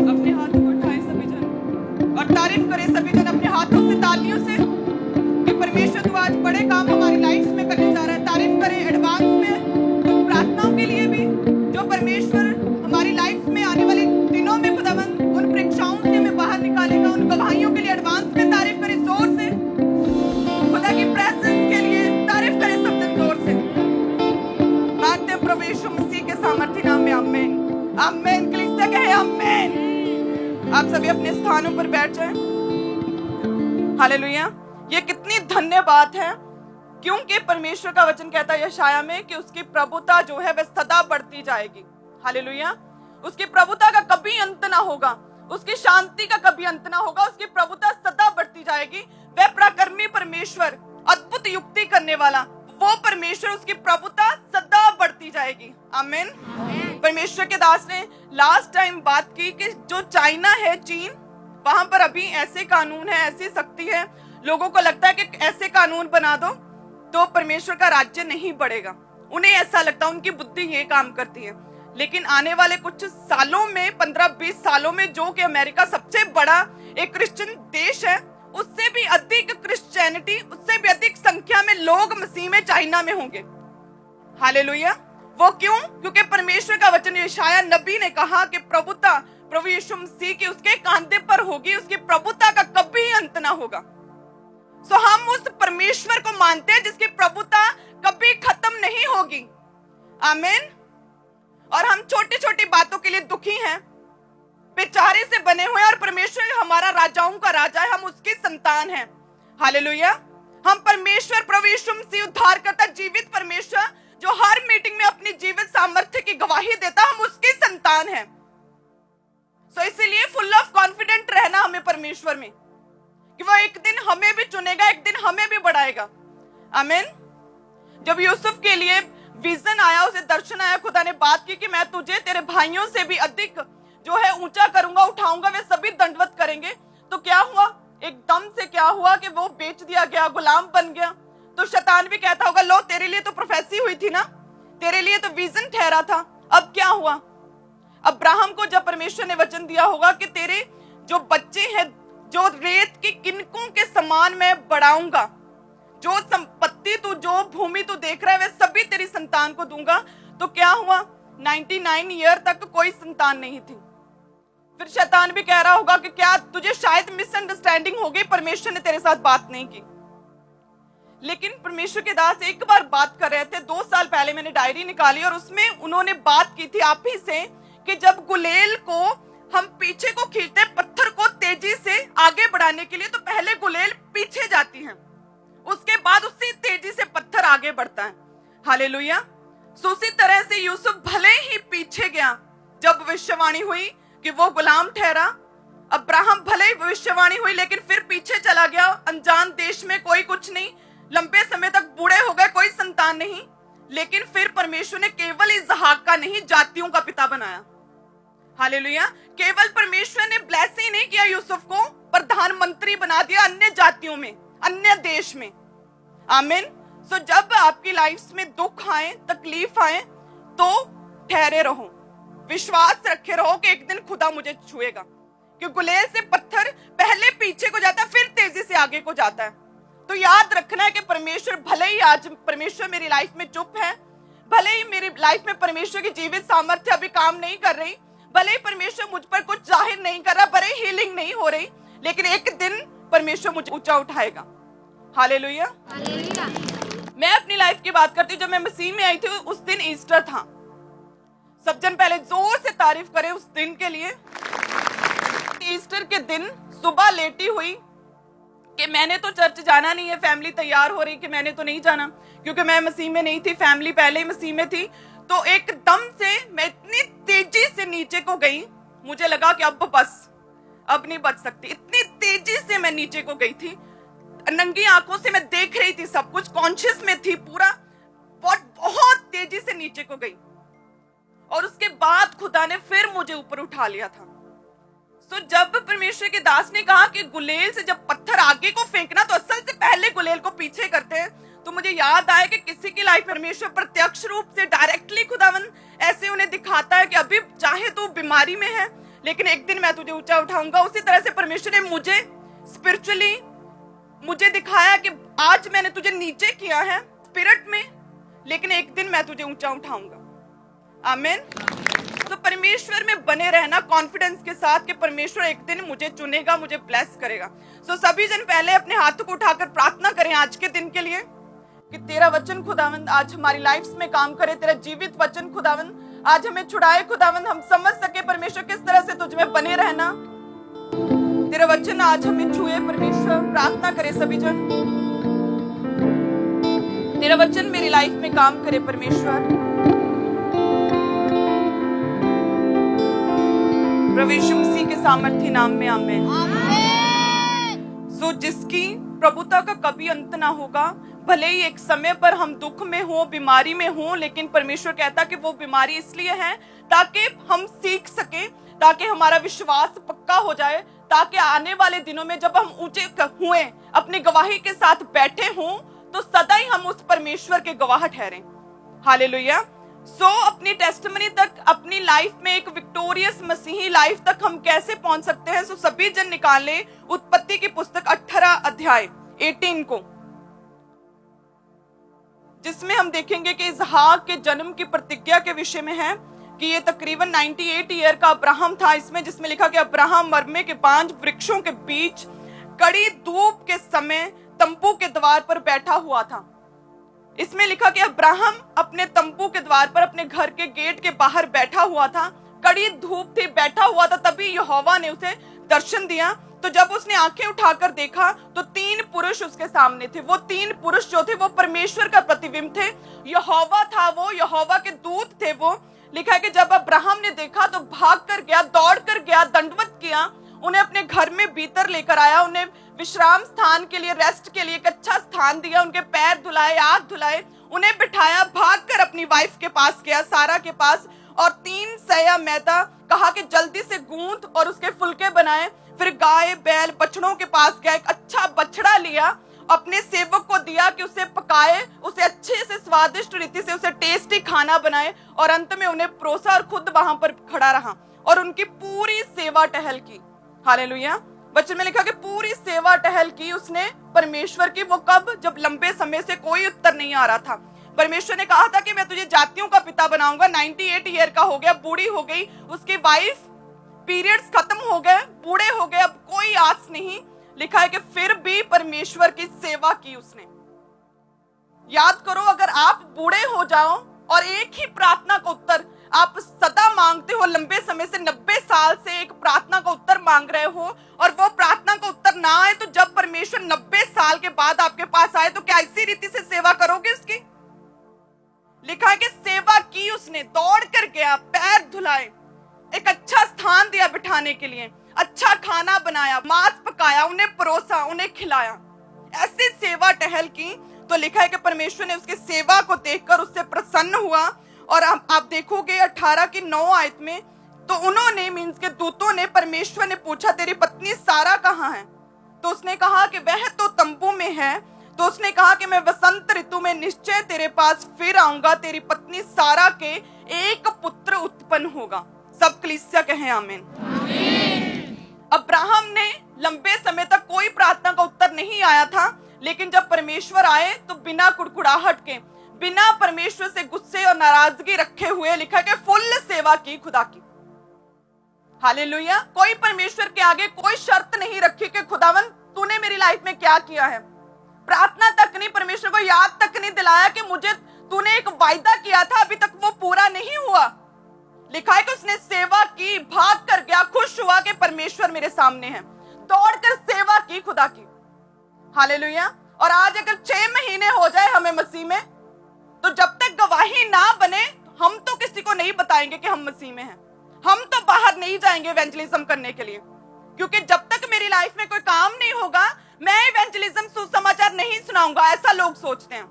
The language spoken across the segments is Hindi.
अपने हाथों को उठाए सभी जन और तारीफ करें सभी जन अपने हाथों से, तालियों से, कि परमेश्वर तू आज बड़े काम हमारी लाइफ में करने जा रहा है। तारीफ करें एडवांस में उन प्रार्थनाओं के लिए भी जो परमेश्वर हमारी लाइफ में आने वाले दिनों में खुदावंद उन परीक्षाओं से हमें बाहर निकालेगा। उन गवाहियों के लिए एडवांस में तारीफ करें जोर से। खुदा की प्रेजेंस के लिए तारीफ करें सब जन जोर से। मानते हैं प्रभु यीशु मसीह के सामर्थ्य नाम में आमीन। आमीन। कलीसिया कहे आमीन। आप सभी अपने स्थानों पर बैठ जाएं। हालेलुया। ये कितनी धन्य बात है, क्योंकि परमेश्वर का वचन कहता है यशाया में कि उसकी प्रभुता जो है वह सदा बढ़ती जाएगी। हालेलुया। उसकी प्रभुता का कभी अंत ना होगा, उसकी शांति का कभी अंत ना होगा, उसकी प्रभुता सदा बढ़ती जाएगी। वह पराक्रमी परमेश्वर, अद्भुत युक्ति करने वाला वो परमेश्वर, उसकी प्रभुता सदा बढ़ती जाएगी। आमीन। परमेश्वर के दास ने लास्ट टाइम बात की कि जो चाइना है, चीन, वहां पर अभी ऐसे कानून है, ऐसी शक्ति है, लोगों को लगता है कि ऐसे कानून बना दो तो परमेश्वर का राज्य नहीं बढ़ेगा। उन्हें ऐसा लगता है, उनकी बुद्धि ये काम करती है। लेकिन आने वाले कुछ सालों में, 15-20 सालों में, जो कि अमेरिका सबसे बड़ा एक क्रिश्चियन देश है, उससे भी अधिक क्रिश्चियनिटी, उससे भी अधिक संख्या में लोग मसीह में चाइना में होंगे। हालेलुया। वो क्यों? क्योंकि परमेश्वर का वचन यशाया नबी ने कहा कि प्रभुता प्रभु यीशु मसीह की उसके कांधे पर होगी, उसकी प्रभुता का कभी अंत ना होगा। सो हम उस परमेश्वर को मानते हैं जिसकी प्रभुता कभी खत्म नहीं होगी। आमीन। और हम छोटी छोटी बातों के लिए दुखी हैं, बेचारे से बने हुए हैं, और परमेश्वर हमारा राजाओं का राजा है, हम उसकी संतान हैं। हालेलुया। हम परमेश्वर प्रभु यीशु मसीह उद्धार करता जीवित परमेश्वर जो हर मीटिंग में अपनी जीवित सामर्थ्य की गवाही देता, हम उसकी संतान हैं। सो इसीलिए फुल ऑफ कॉन्फिडेंट रहना हमें परमेश्वर में कि वो एक दिन हमें भी चुनेगा, एक दिन हमें भी बढ़ाएगा। आमीन। जब यूसुफ के लिए विजन आया, उसे दर्शन आया, खुदा ने बात की कि मैं तुझे तेरे भाइयों से भी अधिक जो है ऊंचा करूंगा, उठाऊंगा, वे सभी दंडवत करेंगे। तो क्या हुआ? एकदम से क्या हुआ कि वो बेच दिया गया, गुलाम बन गया। तो शैतान भी कहता होगा, लो तेरे लिए तो प्रोफेसी हुई थी ना, तेरे लिए तो विजन ठहरा था, अब क्या हुआ? अब्राहम को जब परमेश्वर ने वचन दिया होगा कि तेरे जो बच्चे हैं जो रेत की किनकों के समान मैं बढ़ाऊंगा, जो संपत्ति तू, जो भूमि तू देख रहा है, वह सभी तेरी संतान को दूंगा। तो क्या हुआ? 99 ईयर तक कोई संतान नहीं थी। फिर शैतान भी कह रहा होगा कि क्या तुझे शायद मिसअंडरस्टैंडिंग हो गई, परमेश्वर ने तेरे साथ बात नहीं की। लेकिन परमेश्वर के दास एक बार बात कर रहे थे, 2 साल पहले मैंने डायरी निकाली और उसमें उन्होंने बात की थी आप ही से कि जब गुलेल को हम पीछे को खींचते, पत्थर को तेजी से आगे बढ़ाने के लिए, तो पहले गुलेल पीछे जाती है, उसके बाद उसी तेजी से पत्थर आगे बढ़ता है। हालेलुया। सो उसी तरह से यूसुफ भले ही पीछे गया जब भविष्यवाणी हुई कि वो गुलाम ठहरा, अब्राहम भले ही भविष्यवाणी हुई लेकिन फिर पीछे चला गया, अनजान देश में, कोई कुछ नहीं, लंबे समय तक बूढ़े हो गए, कोई संतान नहीं। लेकिन फिर परमेश्वर ने केवल इसहाक का नहीं, जातियों का पिता बनाया। हालेलुया। केवल परमेश्वर ने ब्लेस ही नहीं किया यूसुफ को, प्रधानमंत्री बना दिया अन्य जातियों में, अन्य देश में। आमीन। सो जब आपकी लाइफ में दुख आए, तकलीफ आए, तो ठहरे रहो, विश्वास रखे रहो कि एक दिन खुदा मुझे छुएगा। कि गुलेल से पत्थर पहले पीछे को जाता है, फिर तेजी से आगे को जाता है। तो याद रखना है कि परमेश्वर, भले ही आज परमेश्वर मेरी लाइफ में चुप है, भले ही मेरी लाइफ में परमेश्वर की जीवित सामर्थ्य अभी काम नहीं कर रही, भले ही परमेश्वर मुझ पर कुछ जाहिर नहीं कर रहा, भले ही हीलिंग नहीं हो रही, लेकिन एक दिन परमेश्वर मुझे ऊंचा उठाएगा। हालेलुया। मैं अपनी लाइफ की बात करती हूँ, जब मैं मसीह में आई थी उस दिन ईस्टर था। सब जन पहले जोर से तारीफ करें उस दिन के लिए। ईस्टर के दिन सुबह लेटी हुई कि मैंने तो चर्च जाना नहीं है, फैमिली तैयार हो रही कि मैंने तो नहीं जाना क्योंकि मैं मसीह में नहीं थी, फैमिली पहले ही मसीह में थी। तो एकदम से मैं इतनी तेजी से नीचे को गई, मुझे लगा कि अब बस, अब नहीं बच सकती। इतनी तेजी से मैं नीचे को गई थी, नंगी आंखों से मैं देख रही थी सब कुछ, कॉन्शियस में थी पूरा, बहुत तेजी से नीचे को गई। और उसके बाद खुदा ने फिर मुझे ऊपर उठा लिया था। तो जब परमेश्वर के दास ने कहा कि गुलेल से जब पत्थर आगे को फेंकना तो असल से पहले गुलेल को पीछे करते हैं, तो मुझे याद आया कि किसी की लाइफ परमेश्वर प्रत्यक्ष रूप से डायरेक्टली खुदावन ऐसे उन्हें दिखाता है कि अभी चाहे तू बीमारी में है, लेकिन एक दिन मैं तुझे ऊंचा उठाऊंगा। उसी तरह से परमेश्वर ने मुझे स्पिरिचुअली मुझे दिखाया कि आज मैंने तुझे नीचे किया है स्पिरिट में, लेकिन एक दिन मैं तुझे ऊंचा उठाऊंगा। आमीन। तो परमेश्वर में बने रहना कॉन्फिडेंस के साथ कि परमेश्वर एक दिन मुझे चुनेगा, मुझे ब्लेस करेगा। सो सभी जन पहले अपने हाथों को उठाकर प्रार्थना करें आज के दिन के लिए कि तेरा वचन खुदावंद आज हमारी लाइफ्स में काम करे। तेरा जीवित वचन खुदावंद आज हमें छुड़ाए खुदावंद, हम समझ सके परमेश्वर किस तरह से तुझ में बने रहना। तेरा वचन आज हमें छुए परमेश्वर। प्रार्थना करे सभी जन, तेरा वचन मेरी लाइफ में काम करे परमेश्वर। प्रभु यीशु मसीह के सामर्थी नाम में आमीन। सो जिसकी प्रभुता का कभी अंत ना होगा, भले ही एक समय पर हम दुख में हो, बीमारी में हो, लेकिन परमेश्वर कहता कि वो बीमारी इसलिए है ताकि हम सीख सके, ताकि हमारा विश्वास पक्का हो जाए, ताकि आने वाले दिनों में जब हम ऊंचे हुए अपनी गवाही के साथ बैठे हों तो सदा ही हम उस परमेश्वर के गवाह ठहरें। हालेलुया। सो अपनी टेस्टिमनी तक, अपनी लाइफ में एक विक्टोरियस मसीही लाइफ तक हम कैसे पहुंच सकते हैं? सो सभी जन निकाले उत्पत्ति की पुस्तक 18 अध्याय 18 को, जिसमें हम देखेंगे कि इसहाक के जन्म की प्रतिज्ञा के विषय में है कि ये तकरीबन 98 ईयर का अब्राहम था इसमें, जिसमें लिखा कि अब्राहम मरमे के 5 वृक्षों के बीच कड़ी धूप के समय तंबू के द्वार पर बैठा हुआ था। इसमें लिखा कि अब्राहम अपने तंबू के द्वार पर, अपने घर के गेट के बाहर बैठा हुआ था। कड़ी धूप थी, बैठा हुआ था, तभी यहोवा ने उसे दर्शन दिया। तो जब उसने आंखें उठाकर देखा तो 3 पुरुष उसके सामने थे। वो 3 पुरुष जो थे वो परमेश्वर का प्रतिबिंब थे। यहोवा था, वो यहोवा के दूत थे। वो लिखा है कि जब अब्राहम ने देखा तो भाग कर गया, दौड़ कर गया, दंडवत किया, उन्हें अपने घर में भीतर लेकर आया, उन्हें विश्राम स्थान के लिए, रेस्ट के लिए एक अच्छा स्थान दिया, उनके पैर धुलाए, हाथ धुलाए, उन्हें बिठाया, भागकर अपनी वाइफ के पास गया, सारा के पास, और 3 सया मैदा कहा कि जल्दी से गूंथ और उसके फुलके बनाए। फिर गाय, बैल, बछड़ों के पास गया, एक अच्छा बछड़ा लिया, अपने सेवक को दिया कि उसे पकाए, उसे अच्छे से स्वादिष्ट रीति से उसे टेस्टी खाना बनाए, और अंत में उन्हें परोसा और खुद वहां पर खड़ा रहा और उनकी पूरी सेवा टहल की। हालेलुया। वचन में लिखा कि पूरी सेवा टहल की उसने परमेश्वर की। वो कब? जब लंबे समय से कोई उत्तर नहीं आ रहा था। परमेश्वर ने कहा था कि मैं तुझे जातियों का पिता बनाऊंगा। 98 ईयर का हो गया, बूढ़ी हो गई, उसकी वाइफ, पीरियड्स खत्म हो गए, बूढ़े हो गए, अब कोई आस नहीं। लिखा है कि फिर भी परमेश्वर की सेवा की उसने। याद करो, अगर आप बूढ़े हो जाओ और एक ही प्रार्थना का उत्तर आप सदा मांगते हो, लंबे समय से 90 साल से एक प्रार्थना का उत्तर मांग रहे हो, और वो प्रार्थना का उत्तर ना आए, तो जब परमेश्वर 90 साल के बाद आपके पास आए तो क्या इसी रीति से सेवा करोगे उसकी? लिखा है कि सेवा की उसने, दौड़ कर गया, पैर धुलाए, एक अच्छा स्थान दिया बिठाने के लिए, अच्छा खाना बनाया, मांस पकाया, उन्हें परोसा, उन्हें खिलाया, ऐसी सेवा टहल की। तो लिखा है कि परमेश्वर ने उसकी सेवा को देखकर उससे प्रसन्न हुआ। और आप देखोगे 18 की 9 आयत में, तो उन्होंने, मींस के दूतों ने, परमेश्वर ने पूछा तेरी पत्नी सारा कहाँ है? तो उसने कहा कि वह तो तंबू में है। तो उसने कहा कि मैं वसंत ऋतु में निश्चय तेरे पास फिर आऊंगा, तेरी पत्नी सारा के एक पुत्र उत्पन्न होगा। सब कलीसिया कहें आमीन। अब्राहम ने लंबे समय तक कोई प्रार्थना का उत्तर नहीं आया था, लेकिन जब परमेश्वर आए तो बिना कुड़कुड़ाहट के, बिना परमेश्वर से गुस्से और नाराजगी रखे हुए, लिखा कि फुल सेवा की खुदा की। हालेलुया। कोई परमेश्वर के आगे कोई शर्त नहीं रखी कि खुदावन तूने मेरी लाइफ में क्या किया है। प्रार्थना तक नहीं, परमेश्वर को याद तक नहीं दिलाया कि मुझे तूने एक वायदा किया था, अभी तक वो पूरा नहीं हुआ। लिखा है कि उसने सेवा की, भाग कर गया, खुश हुआ कि परमेश्वर मेरे सामने है, दौड़कर सेवा की खुदा की। हालेलुया। और आज अगर 6 महीने हो जाए हमें मसीह में, तो जब तक गवाही ना बने हम तो किसी को नहीं बताएंगे कि हम मसीह में हैं। हम तो बाहर नहीं जाएंगे इवेंजलिज्म करने के लिए, क्योंकि जब तक मेरी लाइफ में कोई काम नहीं होगा मैं इवेंजलिज्म, सुसमाचार नहीं सुनाऊंगा, ऐसा लोग सोचते हैं।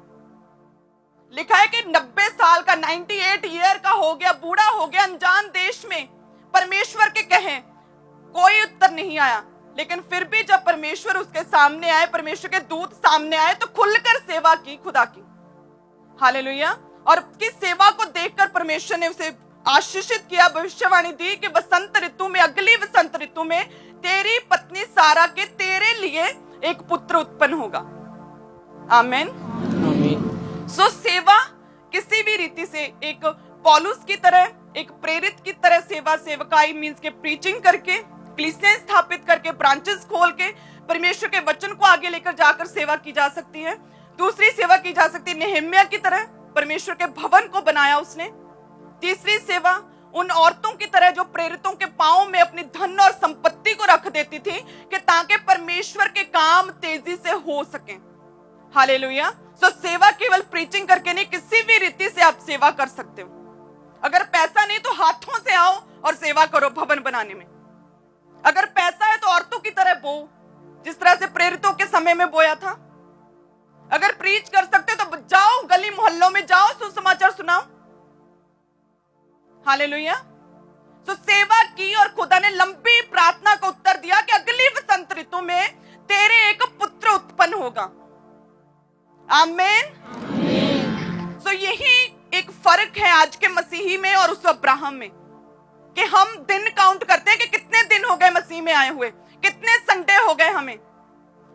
लिखा है कि 90 साल का, 98 ईयर का हो गया, बूढ़ा हो गया, अनजान देश में, परमेश्वर के कहे कोई उत्तर नहीं आया, लेकिन फिर भी जब परमेश्वर उसके सामने आए, परमेश्वर के दूत सामने आए, तो खुलकर सेवा की खुदा की। हालेलुया। और उसकी सेवा को देखकर परमेश्वर ने उसे आशीषित किया, भविष्यवाणी दी कि वसंत ऋतु में, अगली वसंत ऋतु में तेरी पत्नी सारा के तेरे लिए एक पुत्र उत्पन्न होगा। आमीन। सो सेवा किसी भी रीति से, एक पौलुस की तरह, एक प्रेरित की तरह सेवा, सेवकाई मीन्स के प्रीचिंग करके, कलीसियाएं स्थापित करके, ब्रांचेस खोल के परमेश्वर के वचन को आगे लेकर जाकर सेवा की जा सकती है। दूसरी सेवा की जा सकती है नेहम्याह की तरह, परमेश्वर के भवन को बनाया उसने। तीसरी सेवा उन औरतों की तरह जो प्रेरितों के पांव में अपनी धन और संपत्ति को रख देती थी कि ताकि परमेश्वर के काम तेजी से हो सके। हालेलुया। सो सेवा केवल प्रीचिंग करके नहीं, किसी भी रीति से आप सेवा कर सकते हो। अगर पैसा नहीं तो हाथों से आओ और सेवा करो भवन बनाने में। अगर पैसा है तो औरतों की तरह बो, जिस तरह से प्रेरितों के समय में बोया था। अगर प्रीच कर सकते तो जाओ, गली मोहल्लों में जाओ, सुसमाचार सुनाओ। हालेलुया। तो सेवा की और खुदा ने लंबी प्रार्थना को उत्तर दिया कि अगली वसंत ऋतु में तेरे एक पुत्र उत्पन्न होगा। आमीन। तो यही एक फर्क है आज के मसीही में और उस अब्राहम में, कि हम दिन काउंट करते हैं कि कितने दिन हो गए मसीह में आए हुए, कितने संडे हो गए,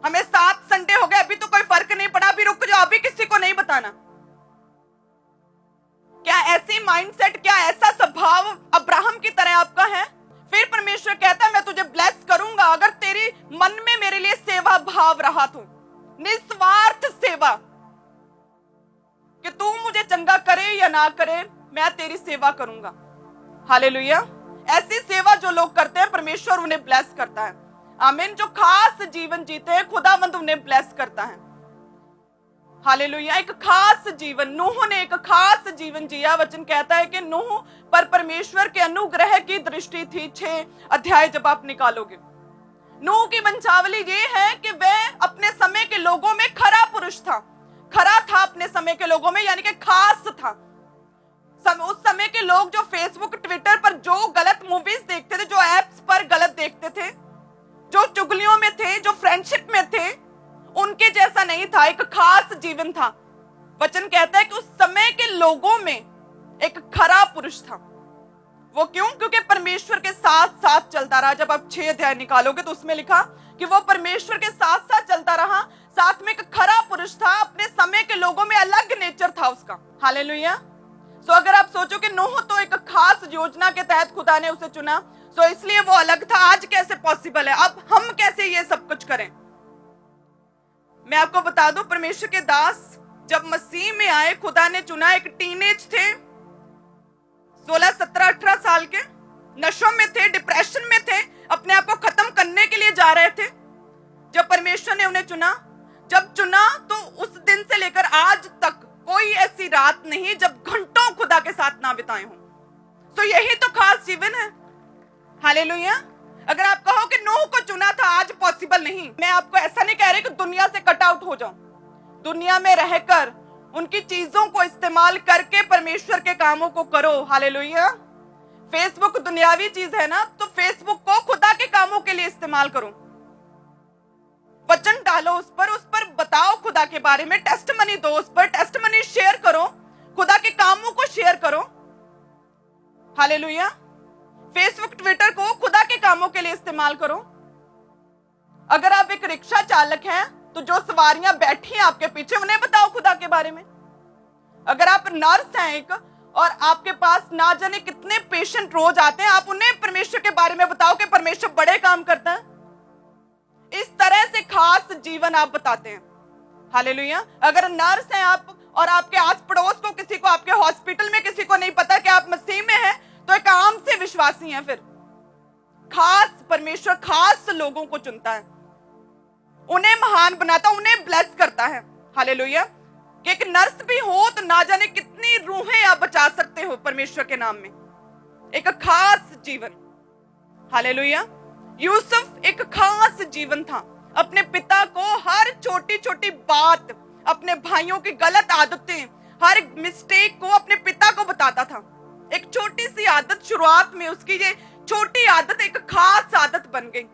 हमें 7 संडे हो गए, अभी तो कोई फर्क नहीं पड़ा, अभी रुक जाओ, अभी किसी को नहीं बताना। क्या ऐसी माइंडसेट, क्या ऐसा स्वभाव अब्राहम की तरह आपका है? फिर परमेश्वर कहता है मैं तुझे ब्लेस करूंगा अगर तेरी मन में मेरे लिए सेवा भाव रहा तो, निस्वार्थ सेवा, कि तू मुझे चंगा करे या ना करे, मैं तेरी सेवा करूंगा। हालेलुया। ऐसी सेवा जो लोग करते हैं परमेश्वर उन्हें ब्लेस करता है। आमीन। जो खास जीवन जीते हैं खुदावंद उन्हें ब्लेस करता है। हालेलुया। एक खास जीवन, नूह ने एक खास जीवन जिया। वचन कहता है कि नूह पर परमेश्वर के अनुग्रह की दृष्टि थी। 6 अध्याय जब आप निकालोगे, नूह की वंशावली ये है कि वह अपने समय के लोगों में खरा पुरुष था, खरा था अपने समय के लोगों में, यानी कि खास था। उस समय के लोग जो फेसबुक ट्विटर पर जो गलत मूवीज देखते थे, जो एप्स पर गलत देखते थे, जो चुगलियों में थे, जो फ्रेंडशिप में थे, उनके जैसा नहीं था, एक खास जीवन था। वचन कहता है कि उस समय के लोगों में एक खरा पुरुष था। वो क्यों? क्योंकि परमेश्वर के साथ साथ चलता रहा। जब आप 6 अध्याय निकालोगे तो उसमें लिखा कि वो परमेश्वर के साथ साथ चलता रहा, साथ में एक खरा पुरुष था, अपने समय के लोगों में अलग नेचर था उसका। हालेलुया। सो अगर आप सोचो कि नूह तो एक खास योजना के तहत खुदा ने उसे चुना, सो इसलिए वो अलग था, आज कैसे पॉसिबल है, अब हम कैसे ये सब कुछ करें? मैं आपको बता दूं, परमेश्वर के दास जब मसीह में आए, खुदा ने चुना, एक टीनेज थे, 16, 17, 18 साल के, नशों में थे, डिप्रेशन में थे, अपने आप को खत्म करने के लिए जा रहे थे। जब परमेश्वर ने उन्हें चुना, जब चुना तो उस दिन से लेकर आज तक कोई ऐसी रात नहीं जब घंटों खुदा के साथ ना बिताए हों। तो यही तो खास जीवन है। हालेलुया। अगर आप कहो कि नूह को चुना था, आज पॉसिबल नहीं, मैं आपको ऐसा नहीं कह रही कि दुनिया से कट आउट हो जाओ। दुनिया में रहकर उनकी चीजों को इस्तेमाल करके परमेश्वर के कामों को करो। हालेलुया। फेसबुक दुनियावी चीज है ना, तो फेसबुक को खुदा के कामों के लिए इस्तेमाल करो। वचन डालो उस पर बताओ खुदा के बारे में, टेस्टमनी दो उस पर, टेस्टमनी शेयर करो, खुदा के कामों को शेयर करो। हालेलुया। फेसबुक ट्विटर को खुदा के कामों के लिए इस्तेमाल करो। अगर आप एक रिक्शा चालक हैं तो जो सवारियां बैठी हैं आपके पीछे, उन्हें बताओ खुदा के बारे में। अगर आप नर्स हैं एक, और आपके पास ना जाने कितने पेशेंट रोज आते हैं, आप उन्हें परमेश्वर के बारे में बताओ कि परमेश्वर बड़े काम करता है। इस तरह से खास जीवन आप बताते हैं। हालेलुया। अगर नर्स हैं आप और आपके आस पड़ोस को, किसी को, आपके हॉस्पिटल में किसी को नहीं पता कि आप मसीह में हैं, तो एक आम से विश्वासी हैं। फिर खास, परमेश्वर खास लोगों को चुनता है, उन्हें महान बनाता, उन्हें ब्लेस करता है। हालेलुया। कि एक नर्स भी हो तो ना जाने कितनी रूहें आप बचा सकते हो परमेश्वर के नाम में। एक खास जीवन। हालेलुया। यूसुफ एक खास जीवन था। अपने पिता को हर छोटी छोटी बात, अपने भाइयों की गलत आदतें, हर मिस्टेक को अपने पिता को बताता था। एक छोटी सी आदत, शुरुआत में उसकी ये छोटी आदत एक खास आदत बन गई।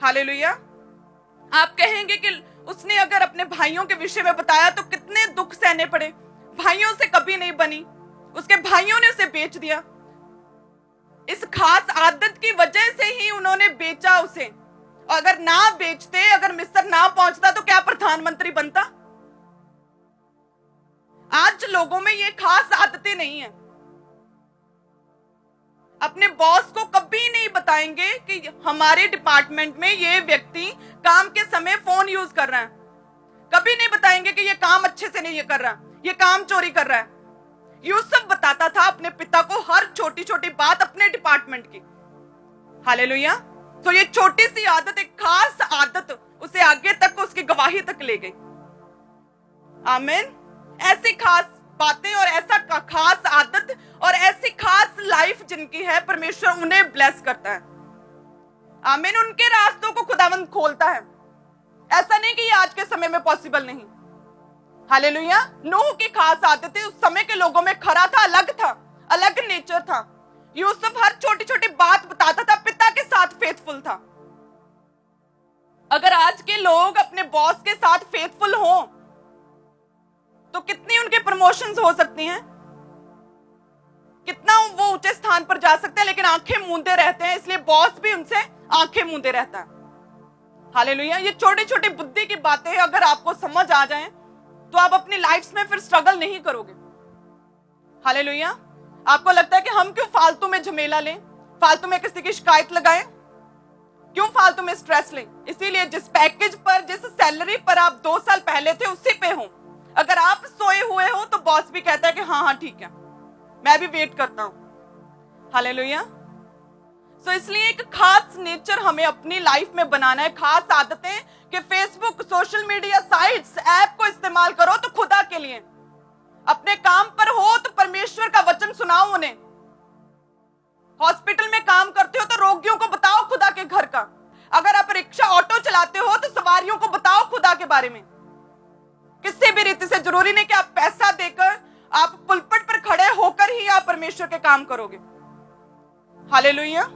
हालेलुया। आप कहेंगे कि उसने अगर अपने भाइयों के विषय में बताया तो कितने दुख सहने पड़े। भाइयों से कभी नहीं बनी, उसके भाइयों ने उसे बेच दिया, इस खास आदत की वजह से ही उन्होंने बेचा उसे। अगर ना बेचते, अगर मिस्र ना पहुंचता तो क्या प्रधानमंत्री बनता? आज लोगों में ये खास आदतें नहीं है। अपने बॉस को कभी नहीं बताएंगे कि हमारे डिपार्टमेंट में ये व्यक्ति काम के समय फोन यूज कर रहा है। कभी नहीं बताएंगे कि ये काम अच्छे से नहीं कर रहा, ये काम चोरी कर रहा है। यूसुफ बताता था अपने पिता को हर छोटी छोटी बात अपने डिपार्टमेंट की। हालेलुया। तो ये छोटी सी आदत, एक खास आदत उसे आगे तक, उसकी गवाही तक ले गई। आमीन। ऐसी खास बातें और ऐसा खास आदत और ऐसी खास लाइफ जिनकी है, परमेश्वर उन्हें ब्लेस करता है। आमीन। उनके रास्तों को खुदावंद खोलता है। ऐसा नहीं कि ये आज के समय में पॉसिबल नहीं। हालेलुया। नूह की खास आदतें उस समय के लोगों में खरा था, अलग नेचर था। यूसुफ हर छोटी छोटी बात बताता था, पिता के साथ फेथफुल था। अगर आज के लोग अपने बॉस के साथ फेथफुल हों तो कितनी उनके प्रमोशंस हो सकती हैं, कितना वो ऊंचे स्थान पर जा सकते हैं, लेकिन आंखें मूंदे रहते हैं, इसलिए बॉस भी उनसे आंखें मूंदे रहता है। हालेलुया। ये छोटी छोटी बुद्धि की बातें अगर आपको समझ आ जाएं तो आप अपनी लाइफ में फिर स्ट्रगल नहीं करोगे। हालेलुया। आपको लगता है कि हम क्यों फालतू में झमेला लें, फालतू में किसी की शिकायत लगाएं, क्यों फालतू में स्ट्रेस लें? इसीलिए जिस पैकेज पर, जिस सैलरी पर आप 2 साल पहले थे उसी पे हो। अगर आप सोए हुए हो तो बॉस भी कहता है कि हाँ ठीक है, मैं भी वेट करता हूं। हालेलुया। सो इसलिए एक खास नेचर हमें अपनी लाइफ में बनाना है, खास आदतें कि Facebook, social media sites, app को इस्तेमाल करो तो खुदा के लिए। अपने काम पर हो तो परमेश्वर का वचन सुनाओ उन्हें। हॉस्पिटल में काम करते हो तो रोगियों को बताओ खुदा के घर का। अगर आप रिक्शा, ऑटो चलाते हो तो सवारियों को बताओ खुदा के बारे में। किसी भी रीति से जरूरी नहीं कि आप पैसा देकर, आप पुलपट पर खड़े होकर ही आप परमेश्वर के काम करोगे। हालेलुया।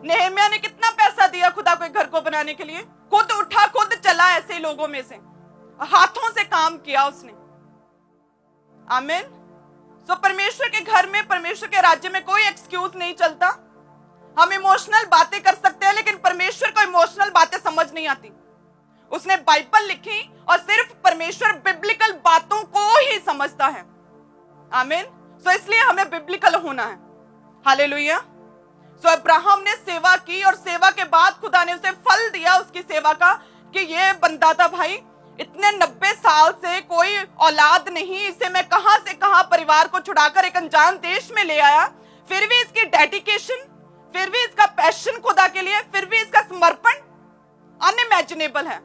नेहमिया ने कितना पैसा दिया खुदा के घर को बनाने के लिए? खुद उठा, खुद चला, ऐसे लोगों में से हाथों से काम किया उसने। आमीन। सो परमेश्वर के घर में, परमेश्वर के राज्य में कोई एक्सक्यूज नहीं चलता। हम इमोशनल बातें कर सकते हैं, लेकिन परमेश्वर को इमोशनल बातें समझ नहीं आती। उसने बाइबल लिखी और सिर्फ परमेश्वर बिब्लिकल बातों को ही समझता है। आमीन। सो इसलिए हमें बिब्लिकल होना है। हालेलुया। सो अब्राहम ने सेवा की और सेवा के बाद खुदा ने उसे फल दिया उसकी सेवा का, कि ये बंदा था भाई, इतने 90 साल से कोई औलाद नहीं, इसे मैं कहां से कहां परिवार को छुड़ाकर एक अनजान देश में ले आया, फिर भी इसकी डेडिकेशन, फिर भी इसका पैशन खुदा के लिए, फिर भी इसका समर्पण अनइमेजिनेबल है।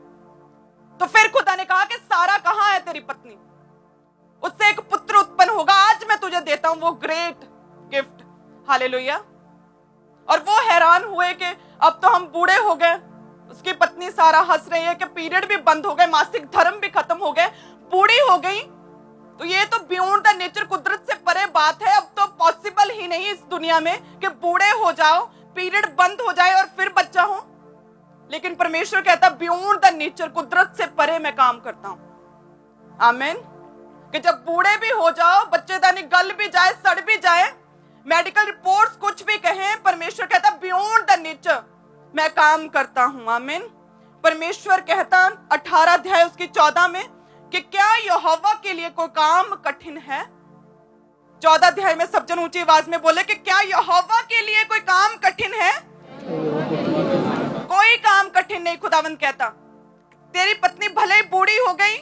तो फिर खुदा ने कहा कि सारा कहां है तेरी पत्नी? उससे एक पुत्र उत्पन्न होगा, आज मैं तुझे देता हूं वो ग्रेट गिफ्ट। हालेलुया। और वो हैरान हुए कि अब तो हम बूढ़े हो गए। उसकी पत्नी सारा हंस रही है कि पीरियड भी बंद हो गए, मासिक धर्म भी खत्म हो गए, बूढ़ी हो गई। तो ये तो बियॉन्ड द नेचर, कुदरत से परे बात है। अब तो पॉसिबल ही नहीं इस दुनिया में कि बूढ़े हो जाओ, पीरियड बंद हो जाए और फिर बच्चा हो। लेकिन परमेश्वर कहता है बियॉन्ड द नेचर, कुदरत से परे मैं काम करता हूं। आमीन। कि जब बूढ़े भी हो जाओ, बच्चेदानी गल भी जाए, सड़ भी जाए, मेडिकल रिपोर्ट्स कुछ भी कहें, परमेश्वर कहता बियॉन्ड द नेचर मैं काम करता हूं। आमीन। परमेश्वर कहता 18 अध्याय उसकी 14 में कि क्या यहोवा के लिए कोई काम कठिन है? 14 अध्याय में सब जन ऊंची आवाज में बोले कि क्या यहोवा के लिए कोई काम कठिन है? कोई काम कठिन नहीं। खुदावंद कहता तेरी पत्नी भले ही बूढ़ी हो गई,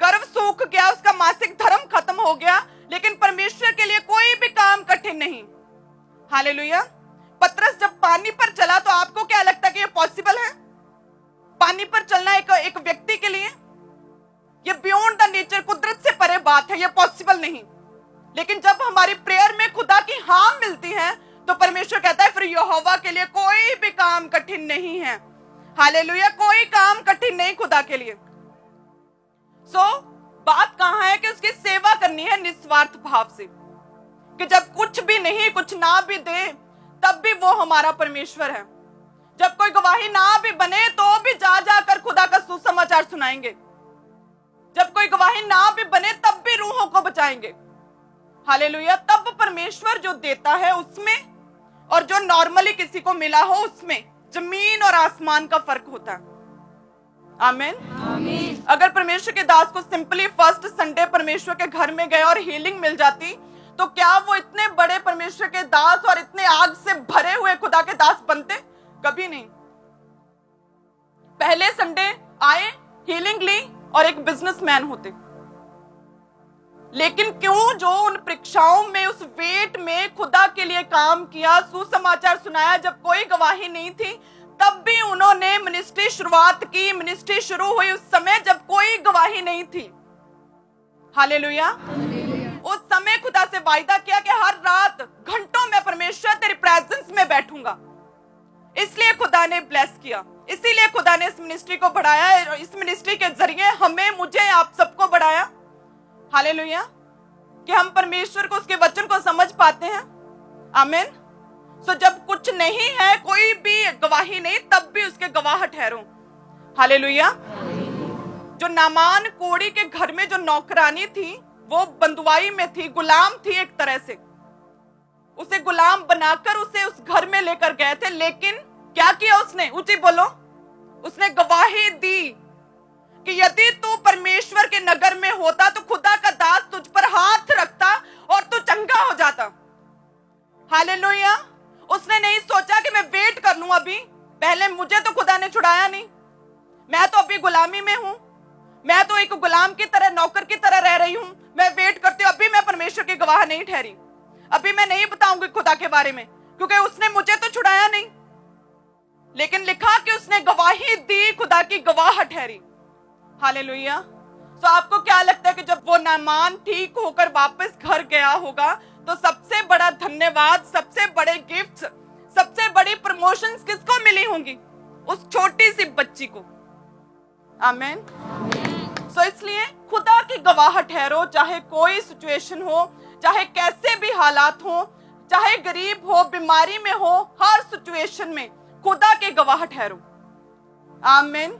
गर्भ सूख गया, उसका मासिक धर्म खत्म हो गया, लेकिन परमेश्वर के लिए कोई भी काम कठिन नहीं। हालेलुया। पतरस जब पानी पर चला तो आपको क्या लगता कि ये पॉसिबल है? पानी पर चलना एक व्यक्ति के लिए ये बियॉन्ड द नेचर, कुदरत से परे बात है, ये पॉसिबल नहीं। लेकिन जब हमारी प्रेयर में खुदा की हाँ मिलती है तो परमेश्वर कहता है फिर यहोवा के लिए कोई भी काम कठिन नहीं है। हालेलुया। कोई काम कठिन नहीं खुदा के लिए। बात कहां है कि उसकी सेवा करनी है निस्वार्थ भाव से, कि जब कुछ भी नहीं, कुछ ना भी दे तब भी वो हमारा परमेश्वर है। जब कोई गवाही ना भी बने तो भी जा जाकर खुदा का सुसमाचार सुनाएंगे। जब कोई गवाही ना भी बने तब भी रूहों को बचाएंगे। हालेलुया। तब परमेश्वर जो देता है उसमें और जो नॉर्मली किसी को मिला हो उसमें जमीन और आसमान का फर्क होता है। आमीन। अगर परमेश्वर के दास को सिंपली फर्स्ट संडे परमेश्वर के घर में गए और हीलिंग मिल जाती, तो क्या वो इतने बड़े परमेश्वर के दास और इतने आग से भरे हुए खुदा के दास बनते? कभी नहीं। पहले संडे आए, हीलिंग ली और एक बिजनेसमैन होते। लेकिन क्यों जो उन परीक्षाओं में, उस वेट में खुदा के लिए काम किया, सुसमाचार सुनाया, जब कोई गवाही नहीं थी, तब भी उन्होंने मिनिस्ट्री शुरुआत की। मिनिस्ट्री शुरू हुई उस समय जब कोई गवाही नहीं थी। हालेलुया। उस समय खुदा से वायदा किया कि हर रात घंटों में परमेश्वर तेरी प्रेजेंस में बैठूंगा। इसलिए खुदा ने ब्लेस किया, इसीलिए खुदा ने इस मिनिस्ट्री को बढ़ाया और इस मिनिस्ट्री के जरिए हमें, मुझे, आप सबको बढ़ाया। हालेलुया। कि हम परमेश्वर को, उसके वचन को समझ पाते हैं। आमीन। सो जब कुछ नहीं है, कोई भी गवाही नहीं, तब भी उसके गवाह ठहरो। हालेलुया। जो नामान कोड़ी के घर में जो नौकरानी थी, वो बंदुआई में थी, गुलाम थी एक तरह से। उसे गुलाम बनाकर उसे उस घर में लेकर गए थे, लेकिन क्या किया उसने? ऊंची बोलो। उसने गवाही दी कि यदि तू परमेश्वर के नगर में होता तो खुदा का दास तुझ पर हाथ रखता और तू चंगा हो जाता। हालेलुया। उसने नहीं सोचा कि मैं वेट कर लूं, अभी पहले मुझे तो खुदा ने छुड़ाया नहीं, मैं तो अभी गुलामी में हूं, मैं तो एक गुलाम की तरह, नौकर की तरह रह रही हूं, मैं वेट करती हूं, अभी मैं परमेश्वर की गवाह नहीं ठहरी, अभी मैं नहीं बताऊंगी खुदा के बारे में, क्योंकि उसने मुझे तो छुड़ाया नहीं। लेकिन लिखा कि उसने गवाही दी, खुदा की गवाह ठहरी। हालेलुया। तो आपको क्या लगता है कि जब वो नामान ठीक होकर वापस घर गया होगा, तो सबसे बड़ा धन्यवाद, सबसे बड़े गिफ्ट्स, सबसे बड़ी प्रमोशंस किसको मिली होंगी? उस छोटी सी बच्ची को। आमीन। सो इसलिए खुदा की गवाह ठहरो, चाहे कोई सिचुएशन हो, चाहे कैसे भी हालात हो, चाहे गरीब हो, बीमारी में हो, हर सिचुएशन में खुदा के गवाह ठहरो। आमीन।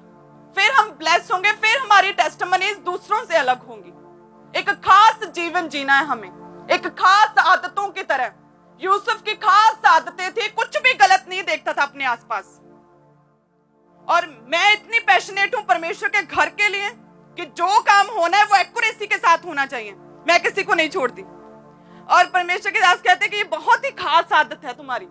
फिर हम ब्लेस होंगे, फिर हमारी टेस्टिमनीज दूसरों से अलग होंगी। एक खास जीवन जीना है हमें, एक खास आदतों की तरह। यूसुफ की खास आदतें थी, कुछ भी गलत नहीं देखता था अपने आसपास। और मैं इतनी पैशनेट हूं परमेश्वर के घर के लिए कि जो काम होना है वो एक्यूरेसी के साथ होना चाहिए, मैं किसी को नहीं छोड़ती। और परमेश्वर के दास कहते हैं कि ये बहुत ही खास आदत है तुम्हारी।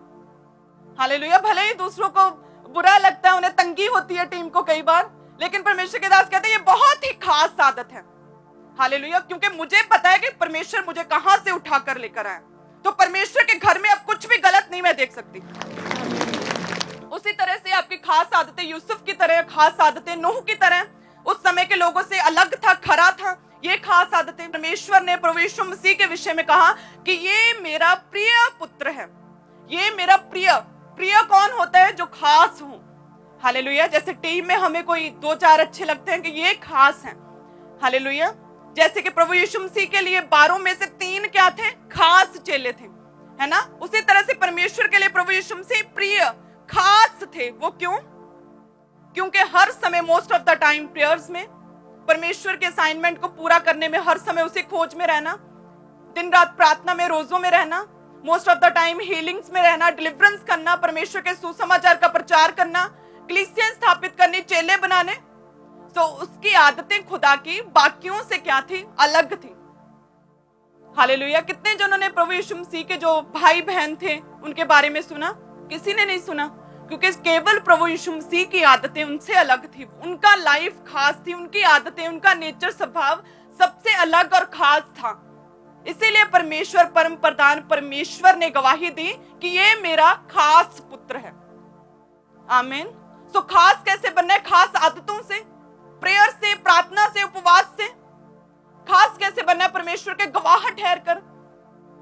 हालेलुया। भले ही दूसरों को बुरा लगता है, उन्हें तंगी होती है टीम को कई बार, लेकिन परमेश्वर के दास कहते हैं ये बहुत ही खास आदत है। हालेलुया। क्योंकि मुझे पता है कि परमेश्वर मुझे कहां से उठाकर लेकर आया, तो परमेश्वर के घर में अब कुछ भी गलत नहीं मैं देख सकती। उसी तरह से आपकी खास आदतें यूसुफ की तरह, खास आदतें नूह की तरह, उस समय के लोगों से अलग था, खरा था। ये खास आदतें परमेश्वर ने प्रभु यीशु मसीह के विषय में कहा कि ये मेरा प्रिय पुत्र है। ये मेरा प्रिय कौन होता है? जो खास हो। हालेलुया। जैसे टीम में हमें कोई 2-4 अच्छे लगते हैं कि ये खास हैं। हालेलुया। जैसे कि प्रभु यीशु मसीह के लिए 12 में से 3 क्या थे? खास चेले थे, है ना? उसी तरह से परमेश्वर के लिए प्रभु यीशु मसीह प्रिय, खास थे। वो क्यों? क्योंकि हर समय, most of the time prayers में, परमेश्वर के असाइनमेंट को पूरा करने में, हर समय उसी खोज में रहना, दिन रात प्रार्थना में, रोजों में रहना, most of the time healings में रहना, डिलीवरेंस करना, परमेश्वर के सुसमाचार का प्रचार करना, कलीसिया स्थापित करनी, चेले बनाने। तो उसकी आदतें खुदा की बाकियों से क्या थी? अलग थी। हालेलुया। कितने जनों ने प्रभु यीशु मसीह के जो भाई बहन थे उनके बारे में सुना? किसी ने नहीं सुना, क्योंकि केवल प्रभु यीशु मसीह की आदतें उनसे अलग थी। उनका लाइफ खास थी, उनकी आदतें, उनका नेचर, स्वभाव सबसे अलग और खास था। इसीलिए परमेश्वर, परम प्रधान परमेश्वर ने गवाही दी कि ये मेरा खास पुत्र है। आमीन। सो खास कैसे बनना है? खास आदतों से, प्रेयर से, प्रार्थना से, उपवास से। खास कैसे बनना है? परमेश्वर के गवाह ठहर कर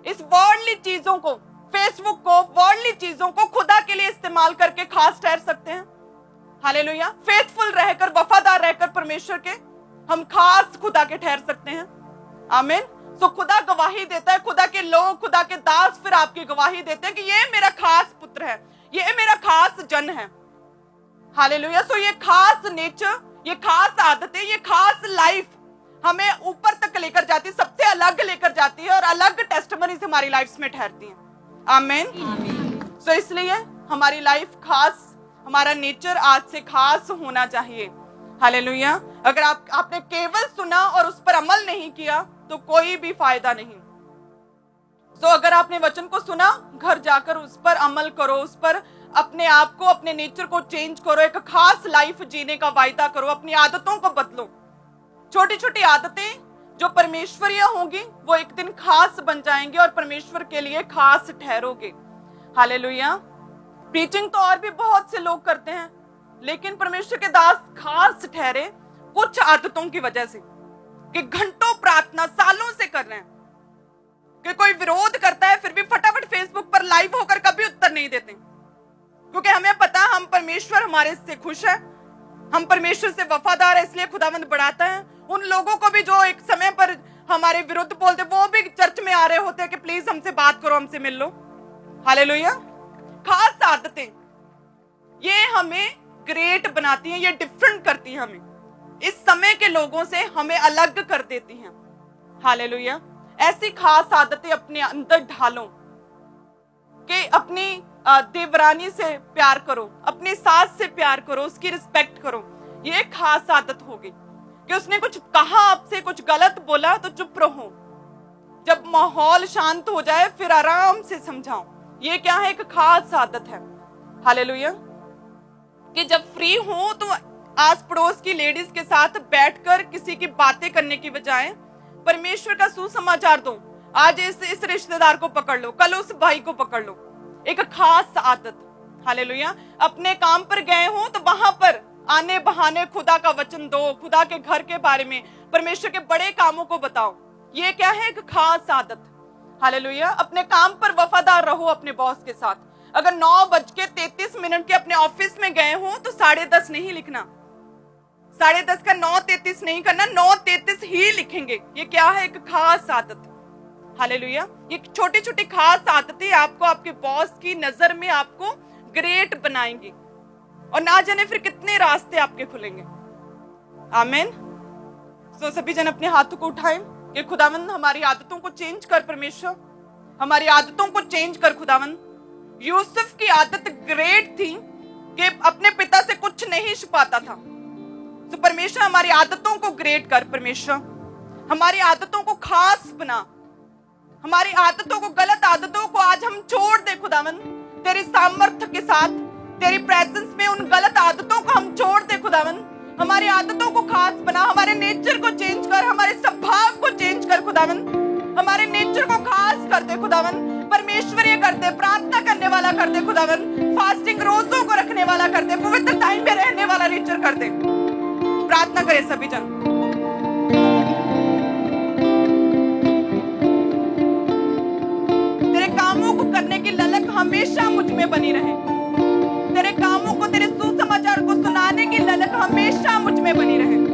इस वर्ल्डली चीजों को, फेसबुक को, वर्ल्डली चीजों को खुदा के लिए इस्तेमाल करके खास ठहर सकते हैं। हालेलुया। फेथफुल रहकर, वफादार रहकर परमेश्वर के हम खास खुदा के ठहर सकते हैं। आमीन। सो खुदा गवाही देता है, खुदा के लोग, खुदा के दास फिर आपकी गवाही देते हैं कि ये मेरा खास पुत्र है, ये मेरा खास जन है। हालेलुया। सो ये खास नेचर, ये खास आदतें, ये खास लाइफ हमें ऊपर तक लेकर जाती है, सबसे अलग लेकर जाती है, और अलग टेस्टिमनीज हमारी लाइफ्स में ठहरती हैं। आमीन। सो इसलिए हमारी लाइफ खास, हमारा नेचर आज से खास होना चाहिए। हालेलुया। अगर आपने केवल सुना और उस पर अमल नहीं किया तो कोई भी फायदा नहीं। सो अगर आपने वचन को सुना, घर जाकर उस पर अमल करो, उस पर अपने आप को, अपने नेचर को चेंज करो, एक खास लाइफ जीने का वायदा करो, अपनी आदतों को बदलो। छोटी छोटी आदतें जो परमेश्वरीय होंगी वो एक दिन खास बन जाएंगी और परमेश्वर के लिए खास ठहरोगे। हालेलुया। प्रीचिंग तो और भी बहुत से लोग करते हैं, लेकिन परमेश्वर के दास खास ठहरे कुछ आदतों की वजह से, कि घंटों प्रार्थना सालों से कर रहे हैं, कि कोई विरोध करता है फिर भी फटाफट फेसबुक पर लाइव होकर कभी उत्तर नहीं देते, क्योंकि हमें पता है हम परमेश्वर हमारे से खुश है, हम परमेश्वर से वफादार है, इसलिए खुदावंद बढ़ाता है। उन लोगों को भी जो एक समय पर हमारे विरुद्ध बोलते, वो भी चर्च में आ रहे होते हैं कि प्लीज हमसे बात करो, हमसे मिल लो। हालेलुया। खास आदतें ये हमें ग्रेट बनाती हैं, ये डिफरेंट करती हैं, हमें इस समय के लोगों से हमें अलग कर देती हैं। हालेलुया। ऐसी खास आदतें अपने अंदर ढालो कि अपनी देवरानी से प्यार करो, अपनी सास से प्यार करो, उसकी रिस्पेक्ट करो। ये खास आदत होगी कि उसने कुछ कहा आपसे, कुछ गलत बोला तो चुप रहो, जब माहौल शांत हो जाए फिर आराम से समझाओ। ये क्या है? एक खास आदत है। हालेलुया। कि जब फ्री हो तो आस पड़ोस की लेडीज के साथ बैठकर किसी की बातें करने की बजाय परमेश्वर का सुसमाचार दो। आज इस रिश्तेदार को पकड़ लो, कल उस भाई को पकड़ लो। एक खास आदत। हालेलुया। अपने काम पर गए हो तो वहां पर आने बहाने खुदा का वचन दो, खुदा के घर के बारे में, परमेश्वर के बड़े कामों को बताओ। ये क्या है? एक खास आदत। हालेलुया। अपने काम पर वफादार रहो अपने बॉस के साथ। अगर 9:33 के अपने ऑफिस में गए हो तो 10:30 नहीं लिखना, 10:30 का 9:33 नहीं करना, 9:33 ही लिखेंगे। ये क्या है? एक खास आदत। हालेलुया। ये छोटी छोटी खास आदतें आपको आपके बॉस की नजर में आपको ग्रेट बनाएंगी और ना जाने फिर कितने रास्ते आपके खुलेंगे। आमीन। सो सभी जन अपने हाथों को उठाएं कि खुदावंद हमारी आदतों को चेंज कर, परमेश्वर हमारी आदतों को चेंज कर। खुदावंद यूसुफ की आदत ग्रेट थी कि अपने पिता से कुछ नहीं छुपाता था। तो परमेश्वर हमारी आदतों को ग्रेट कर, परमेश्वर हमारी आदतों को खास बना, हमारी आदतों को, गलत आदतों को आज हम छोड़ दे खुदावंद, तेरी सामर्थ्य के साथ, तेरी प्रेजेंस में उन गलत आदतों को हम छोड़ दे खुदावंद। हमारी आदतों को खास बना, हमारे नेचर को चेंज कर, हमारे स्वभाव को चेंज कर खुदावंद, हमारे नेचर को खास कर दे खुदावंद। परमेश्वरीय कर दे, प्रार्थना करने वाला कर दे खुदावंद, फास्टिंग रोजों को रखने वाला कर दे, पवित्र टाइम में रहने वाला नेचर कर दे। प्रार्थना करें सभी जन। तेरे कामों को करने की ललक हमेशा मुझ में बनी रहे, तेरे कामों को, तेरे सुसमाचार को सुनाने की ललक हमेशा मुझ में बनी रहे।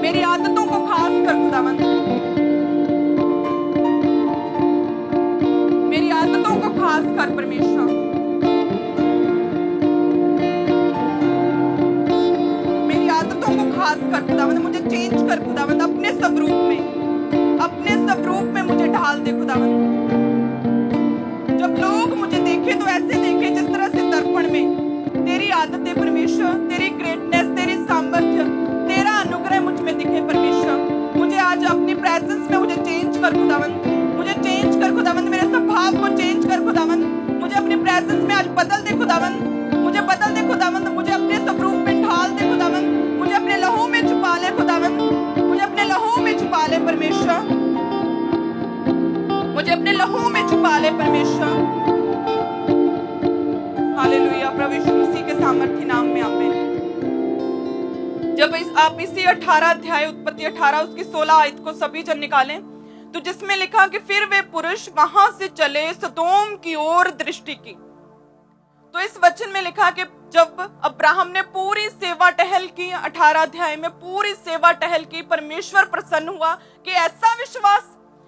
मेरी आदतों को खास कर खुदावंद, मेरी आदतों को खास कर परमेश्वर, मेरी आदतों को खास कर खुदावंद। मुझे चेंज कर खुदावंद, अपने स्वरूप में, अपने स्वरूप में मुझे ढाल दे खुदावंद। जब लोग मुझे देखे तो ऐसे देखे जिस तरह से दर्पण में तेरी आदतें परमेश्वर, तेरी ग्रेटनेस, तेरी सामर्थ्य, तेरा अनुग्रह मुझ में दिखे परमेश्वर। मुझे आज अपनी प्रेजेंस में मुझे चेंज कर खुदावंद, मुझे चेंज कर खुदावंद, मेरे स्वभाव को चेंज कर खुदावंद, मुझे अपनी प्रेजेंस में आज बदल दे खुदावंद, मुझे बदल दे खुदावंद, मुझे अपने स्वरूप में ढाल दे खुदावंद, मुझे अपने लहू में छुपा ले खुदावंद, मुझे अपने लहू में छुपा ले परमेश्वर, मुझे अपने लहू में छुपा ले परमेश्वर। हालेलुया। प्रभु यीशु मसीह के सामर्थ्य नाम में आमीन। जब आप इसी 18 अध्याय, उत्पत्ति 18 उसकी 16 आयत को सभी जन निकालें तो जिसमें लिखा कि फिर वे पुरुष वहां से चले सदोम की ओर दृष्टि की। तो इस वचन में लिखा कि जब अब्राहम ने पूरी सेवा टहल की, 18 अध्याय में पूरी सेवा टहल की, परमेश्वर प्रसन्न हुआ कि ऐसा विश्वास,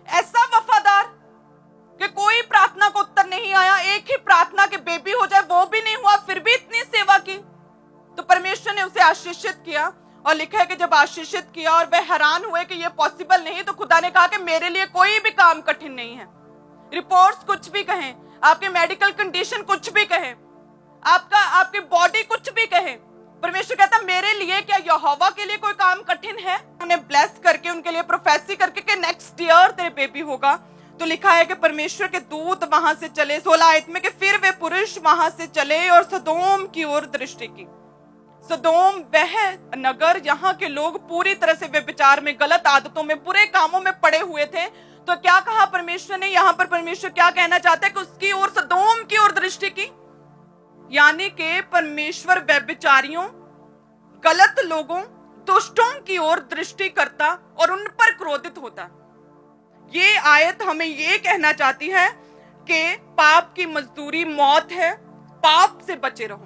ऐसा वफादार कि कोई प्रार्थना को उत्तर नहीं आया, एक ही प्रार्थना के बेबी हो जाए वो भी नहीं हुआ, फिर भी इतनी सेवा की। तो परमेश्वर ने उसे आशीषित किया और लिखा है कि जब आशीषित किया और वह हैरान हुए कि ये पॉसिबल नहीं, तो खुदा ने कहा कि मेरे लिए कोई भी काम कठिन नहीं है। रिपोर्ट्स कुछ भी कहें, आपके मेडिकल कंडीशन कुछ भी कहें, आपकी बॉडी कुछ भी कहे, परमेश्वर कहता मेरे लिए क्या यहोवा के लिए कोई काम कठिन है? उन्हें ब्लेस करके, उनके लिए प्रोफेसी करके कि नेक्स्ट ईयर तेरे बेबी होगा। तो लिखा है कि परमेश्वर के दूत वहां से चले, 16 आयत में, कि फिर वे पुरुष वहां से चले और सदोम की ओर दृष्टि की। सदोम वह नगर यहाँ के लोग पूरी तरह से व्यभिचार में, गलत आदतों में, बुरे कामों में पड़े हुए थे। तो क्या कहा परमेश्वर ने? यहाँ पर परमेश्वर क्या कहना चाहता है कि उसकी ओर, सदोम की ओर दृष्टि की, यानी कि परमेश्वर व्यभिचारियों, गलत लोगों, दुष्टों की ओर दृष्टि करता और उन पर क्रोधित होता। ये आयत हमें ये कहना चाहती है कि पाप की मजदूरी मौत है, पाप से बचे रहो,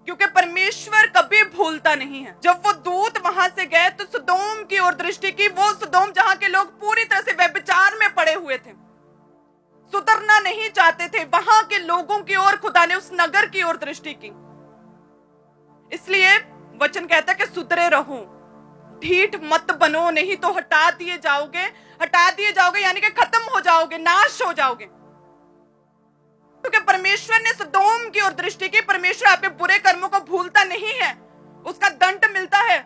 क्योंकि परमेश्वर कभी भूलता नहीं है। जब वो दूत वहां से गए तो सदोम की ओर दृष्टि की, वो सदोम जहां के लोग पूरी तरह से व्यभिचार में पड़े हुए थे, सुधरना नहीं चाहते थे, वहां के लोगों की ओर खुदा ने, उस नगर की ओर दृष्टि की। इसलिए वचन कहता है कि सुधरे रहो, ढीठ मत बनो, नहीं तो हटा दिए जाओगे यानी कि खत्म हो जाओगे, नाश हो जाओगे। क्योंकि परमेश्वर ने सदोम की ओर दृष्टि की। परमेश्वर आपके बुरे कर्मों को भूलता नहीं है, उसका दंड मिलता है।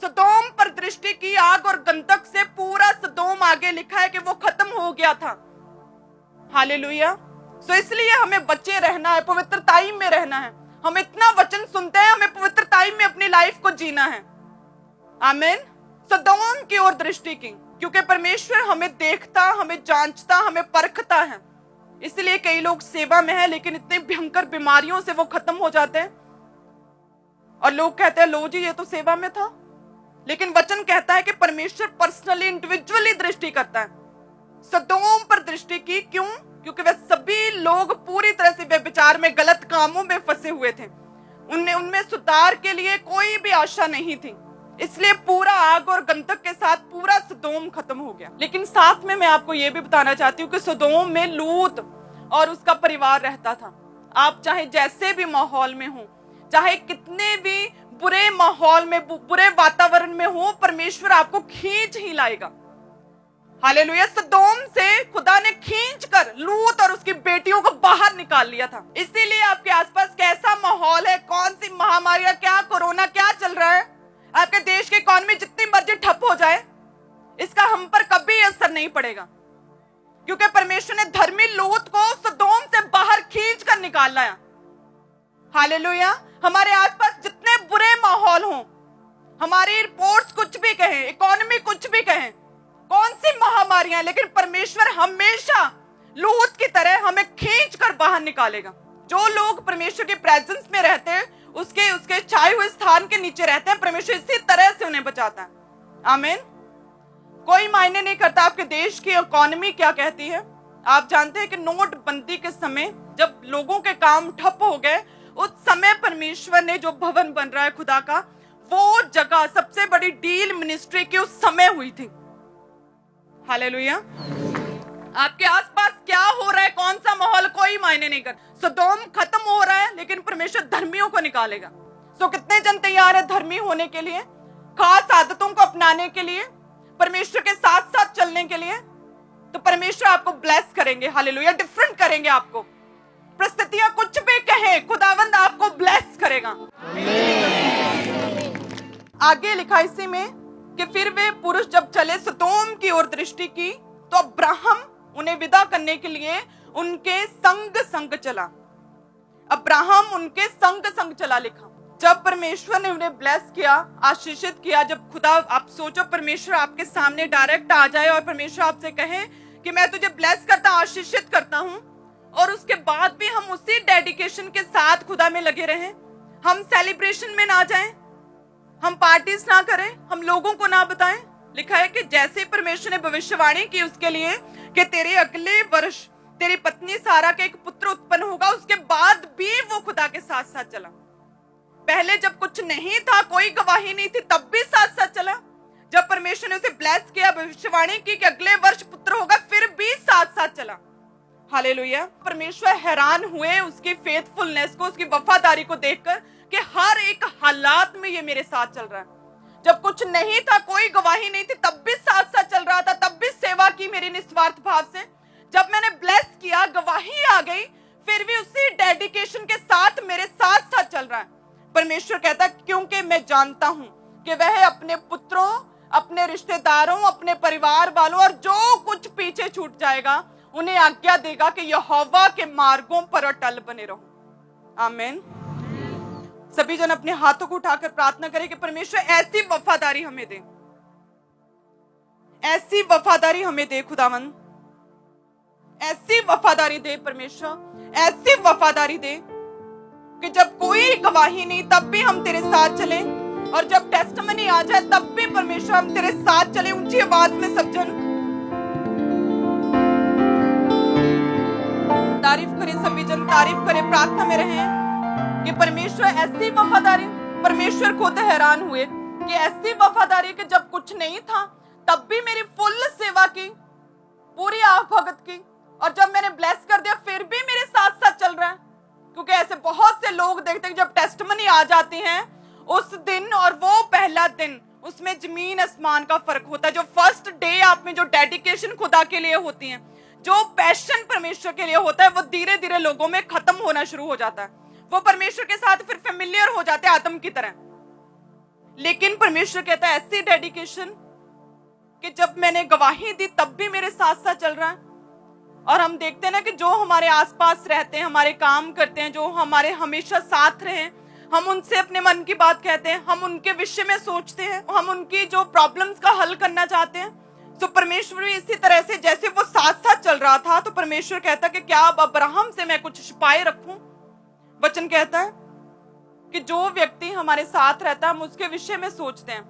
सदोम पर दृष्टि की, आग और गंधक से पूरा सदोम, आगे लिखा है कि वो खत्म हो गया था। हालेलुया। सो इसलिए हमें बचे रहना है, पवित्रताई में रहना है। हम इतना वचन सुनते हैं, हमें पवित्रताई में अपनी लाइफ को जीना है। आमीन। सदोम की ओर दृष्टि की, क्योंकि परमेश्वर हमें देखता, हमें जांचता, हमें परखता है। इसलिए कई लोग सेवा में है लेकिन इतनी भयंकर बीमारियों से वो खत्म हो जाते हैं और लोग कहते हैं लो जी ये तो सेवा में था। लेकिन वचन कहता है कि परमेश्वर पर्सनली, इंडिविजुअली दृष्टि करता है। सदोम पर दृष्टि की, क्यों? क्योंकि वे सभी लोग पूरी तरह से व्यभिचार में, गलत कामों में फंसे हुए थे। उनमें सुधार के लिए कोई भी आशा नहीं थी। इसलिए पूरा आग और गंधक के साथ पूरा सदोम खत्म हो गया। लेकिन साथ में मैं आपको यह भी बताना चाहती हूँ कि सदोम में लूत और उसका परिवार रहता था। आप चाहे जैसे भी माहौल में हो, चाहे कितने भी बुरे माहौल में, बुरे वातावरण में हो, परमेश्वर आपको खींच ही लाएगा। हालेलुया। सदोम से खुदा ने खींच कर लूत और उसकी बेटियों को बाहर निकाल लिया था। इसीलिए आपके आसपास कैसा माहौल है, कौन सी महामारी, क्या कोरोना, क्या चल रहा है, आपके देश की इकोनॉमी जितनी मर्जी ठप हो जाए, इसका हम पर कभी असर नहीं पड़ेगा, क्योंकि परमेश्वर ने धर्मी लूत को सदोम से बाहर खींच कर निकाल लाया। हालेलुया। हमारे आसपास जितने बुरे माहौल हों, हमारी रिपोर्ट्स कुछ भी कहें, इकोनॉमी कुछ भी कहें, कौन सी महामारियां, लेकिन परमेश्वर हमेशा लूत की तरह हमें खींच कर बाहर निकालेगा। जो लोग परमेश्वर की प्रेजेंस में रहते हैं, उसके छाए हुए स्थान के नीचे रहते हैं, परमेश्वर इसी तरह से उन्हें बचाता है। आमीन। कोई मायने नहीं करता आपके देश की इकोनॉमी क्या कहती है। आप जानते हैं कि नोटबंदी के समय जब लोगों के काम ठप हो गए, उस समय परमेश्वर ने, जो भवन बन रहा है खुदा का, वो जगह सबसे बड़ी डील मिनिस्ट्री की उस समय हुई थी। हालेलुया। आपके आसपास क्या हो रहा है, कौन सा माहौल, कोई मायने नहीं कर। सदोम खत्म हो रहा है लेकिन परमेश्वर धर्मियों को निकालेगा। सो कितने जन तैयार है धर्मी होने के लिए, खास आदतों को अपनाने के लिए, परमेश्वर के साथ साथ चलने के लिए? तो परमेश्वर आपको ब्लेस करेंगे। हालेलुया। डिफरेंट करेंगे आपको। परिस्थितियां कुछ भी कहें, खुदावंद आपको ब्लेस करेगा। आगे लिखा इसी में कि फिर वे पुरुष जब चले सदोम की ओर दृष्टि की, तो अब्राहम उन्हें विदा करने के लिए उनके संग संग चला। अब्राहम उनके संग संग चला लिखा। जब परमेश्वर ने उन्हें ब्लेस किया, आशीषित किया, जब खुदा, आप सोचो परमेश्वर आपके सामने डायरेक्ट आ जाए और परमेश्वर आपसे कहे कि मैं तुझे ब्लेस करता, आशीषित करता हूं, और उसके बाद भी हम उसी डेडिकेशन के साथ खुदा में लगे रहें, हम सेलिब्रेशन में ना जाएं, हम पार्टीज ना करें, हम लोगों को ना बताएं। लिखा है कि जैसे परमेश्वर ने भविष्यवाणी की उसके लिए कि तेरे अगले वर्ष तेरी पत्नी सारा का एक पुत्र उत्पन्न होगा, उसके बाद भी वो खुदा के साथ साथ चला। पहले जब कुछ नहीं था, कोई गवाही नहीं थी, तब भी साथ साथ चला। जब परमेश्वर ने उसे ब्लेस किया, भविष्यवाणी की कि अगले वर्ष पुत्र होगा, फिर भी साथ साथ चला। हालेलुया। परमेश्वर हैरान हुए उसकी फेथफुलनेस को, उसकी वफादारी को देखकर कि हर एक हालात में ये मेरे साथ चल रहा है। जब कुछ नहीं था, कोई गवाही नहीं थी, तब भी साथ साथ चल रहा था, तब भी सेवा की मेरी निस्वार्थ भाव से। जब मैंने ब्लेस किया, गवाही आ गई, फिर भी उसी डेडिकेशन के साथ मेरे साथ साथ चल रहा है। परमेश्वर कहता है क्योंकि मैं जानता हूं कि वह अपने पुत्रों, अपने रिश्तेदारों, अपने परिवार वालों और जो कुछ पीछे छूट जाएगा उन्हें आज्ञा देगा कि यहोवा के मार्गों पर अटल बने रहो। आमीन। सभी जन अपने हाथों को उठाकर प्रार्थना करें कि परमेश्वर ऐसी वफादारी हमें दे, ऐसी वफादारी हमें दे खुदावन, ऐसी वफादारी दे परमेश्वर, ऐसी वफादारी दे कि जब कोई गवाही नहीं तब भी हम तेरे साथ चले, और जब टेस्टमनी आ जाए तब भी परमेश्वर हम तेरे साथ चले। ऊंची आवाज में सब जन तारीफ करें, सभी जन तारीफ करें, प्रार्थना में रहें कि परमेश्वर ऐसी वफादारी। परमेश्वर खुद हैरान हुए कि ऐसी वफादारी कि जब कुछ नहीं था तब भी मेरी फुल सेवा की, पूरी आह भगत की, और जब मैंने ब्लेस कर दिया फिर भी मेरे साथ साथ चल रहा है। क्योंकि ऐसे बहुत से लोग देखते हैं जब टेस्टमनी आ जाती है उस दिन और वो पहला दिन, उसमें जमीन आसमान का फर्क होता है। जो फर्स्ट डे आप में जो डेडिकेशन खुदा के लिए होती है, जो पैशन परमेश्वर के लिए होता है, वो धीरे धीरे लोगों में खत्म होना शुरू हो जाता है। वो परमेश्वर के साथ फिर फेमिलियर हो जाते हैं आदम की तरह। लेकिन परमेश्वर कहता है ऐसी डेडिकेशन कि जब मैंने गवाही दी तब भी मेरे साथ साथ चल रहा है। और हम देखते हैं ना कि जो हमारे आसपास रहते हैं, हमारे काम करते हैं, जो हमारे हमेशा साथ रहे, हम उनसे अपने मन की बात कहते हैं, हम उनके विषय में सोचते हैं, हम उनकी जो प्रॉब्लम्स का हल करना चाहते हैं। तो परमेश्वर भी इसी तरह से, जैसे वो साथ साथ चल रहा था, तो परमेश्वर कहता कि क्या अब अब्राहम से मैं कुछ छुपाए रखूं? वचन कहता है कि जो व्यक्ति हमारे साथ रहता है हम उसके विषय में सोचते हैं।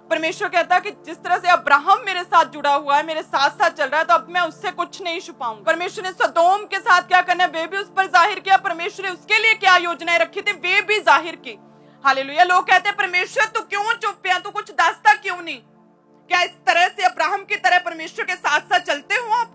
परमेश्वर कहता है कि जिस तरह से अब्राहम मेरे साथ जुड़ा हुआ है, मेरे साथ साथ चल रहा है, तो अब मैं उससे कुछ नहीं छुपाऊंगा। परमेश्वर ने सदोम के साथ क्या करना है वे भी उस पर जाहिर किया। परमेश्वर ने उसके लिए क्या योजनाएं रखी थी वे भी जाहिर की। हालेलुया। लोग कहते हैं परमेश्वर तू क्यों चुप है, तू कुछ दसता क्यों नहीं? क्या इस तरह से अब्राहम की तरह परमेश्वर के साथ साथ चलते हो आप?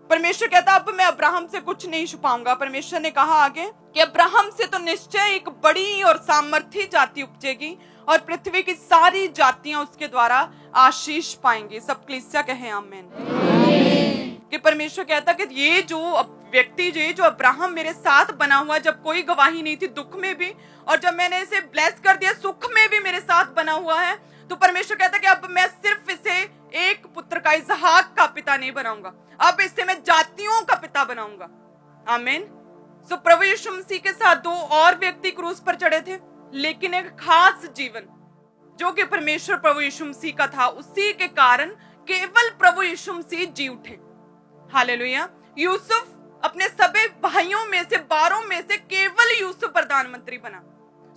परमेश्वर कहता अब मैं अब्राहम से कुछ नहीं छुपाऊंगा। परमेश्वर ने कहा आगे कि अब्राहम से तो निश्चय एक बड़ी और सामर्थी जाति उपजेगी और पृथ्वी की सारी जातियां उसके द्वारा आशीष पाएंगी। सब कलीसिया कहें आमीन। कि परमेश्वर कहता कि ये जो व्यक्ति, ये जो अब्राहम मेरे साथ बना हुआ, जब कोई गवाही नहीं थी दुख में भी, और जब मैंने इसे ब्लेस कर दिया सुख में भी मेरे साथ बना हुआ है, तो परमेश्वर कहता कि अब मैं सिर्फ इसे एक पुत्र का, इसहाक का पिता नहीं बनाऊंगा, अब इसे मैं जातियों का पिता बनाऊंगा। आमीन। सो प्रभु यीशु मसीह के साथ दो और व्यक्ति क्रूस पर चढ़े थे, लेकिन एक खास जीवन जो कि परमेश्वर प्रभु यीशु मसीह का था, उसी के कारण केवल प्रभु यीशु मसीह जी उठे। हालेलुया। यूसुफ अपने सभी भाइयों में से 12 में से केवल यूसुफ प्रधानमंत्री बना।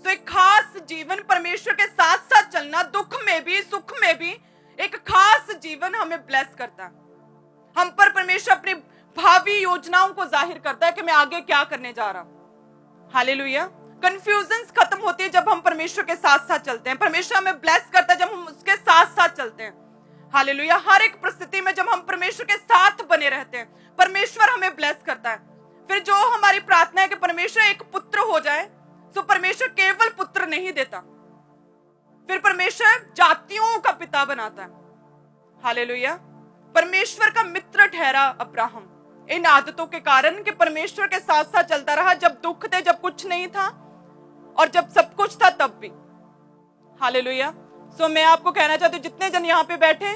तो एक खास जीवन, परमेश्वर के साथ साथ चलना, दुख में भी सुख में भी, एक खास जीवन हमें ब्लेस करता है। हम पर परमेश्वर अपनी भावी योजनाओं को जाहिर करता है कि मैं आगे क्या करने जा रहा हूं। हालेलुया। कंफ्यूजन्स खत्म होती है जब हम परमेश्वर के साथ साथ चलते हैं। परमेश्वर हमें ब्लेस करता है जब हम उसके साथ साथ चलते हैं। हालेलुया। हर एक परिस्थिति में जब हम परमेश्वर के साथ बने रहते हैं, परमेश्वर हमें ब्लेस करता है। फिर जो हमारी प्रार्थना है कि परमेश्वर एक पुत्र हो जाए, तो परमेश्वर केवल पुत्र नहीं देता, फिर परमेश्वर जातियों का पिता बनाता है। हालेलुया। परमेश्वर का मित्र ठहरा अब्राहम इन आदतों के कारण कि परमेश्वर के साथ साथ चलता रहा, जब दुख थे, जब कुछ नहीं था, और जब सब कुछ था तब भी। हालेलुया। सो मैं आपको कहना चाहती हूँ, जितने जन यहाँ पे बैठे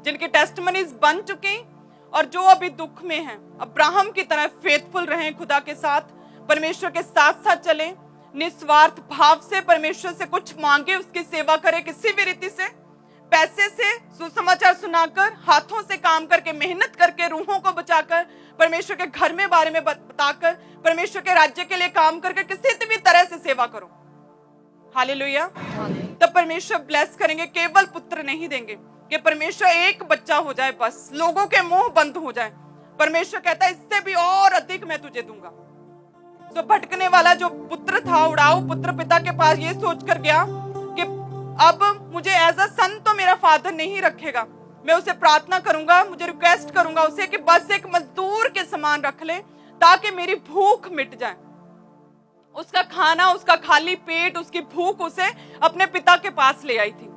जिनकी टेस्टमनीज बन चुकी और जो अभी दुख में हैं, अब्राहम की तरह फेथफुल रहें, खुदा के साथ, परमेश्वर के साथ साथ चलें, निस्वार्थ भाव से परमेश्वर से कुछ मांगे, उसकी सेवा करें, किसी भी रीति से, पैसे से, सुसमाचार सुनाकर, हाथों से काम करके, मेहनत करके, रूहों को बचाकर, परमेश्वर के घर में बारे में बताकर, परमेश्वर के राज्य के लिए काम करके किसी भी तरह से सेवा करो। हालेलुया। तब परमेश्वर ब्लेस करेंगे। केवल पुत्र नहीं देंगे कि परमेश्वर एक बच्चा हो जाए बस, लोगों के मुंह बंद हो जाए। परमेश्वर कहता है इससे भी और अधिक मैं तुझे दूंगा। तो भटकने वाला जो पुत्र था, उड़ाऊ पुत्र, पिता के पास ये सोच कर गया कि अब मुझे एज अ सन तो मेरा फादर नहीं रखेगा, मैं उसे प्रार्थना करूंगा, मुझे रिक्वेस्ट करूंगा उसे कि बस एक मजदूर के समान रख ले ताकि मेरी भूख मिट जाए। उसका खाना, उसका खाली पेट, उसकी भूख उसे अपने पिता के पास ले आई थी।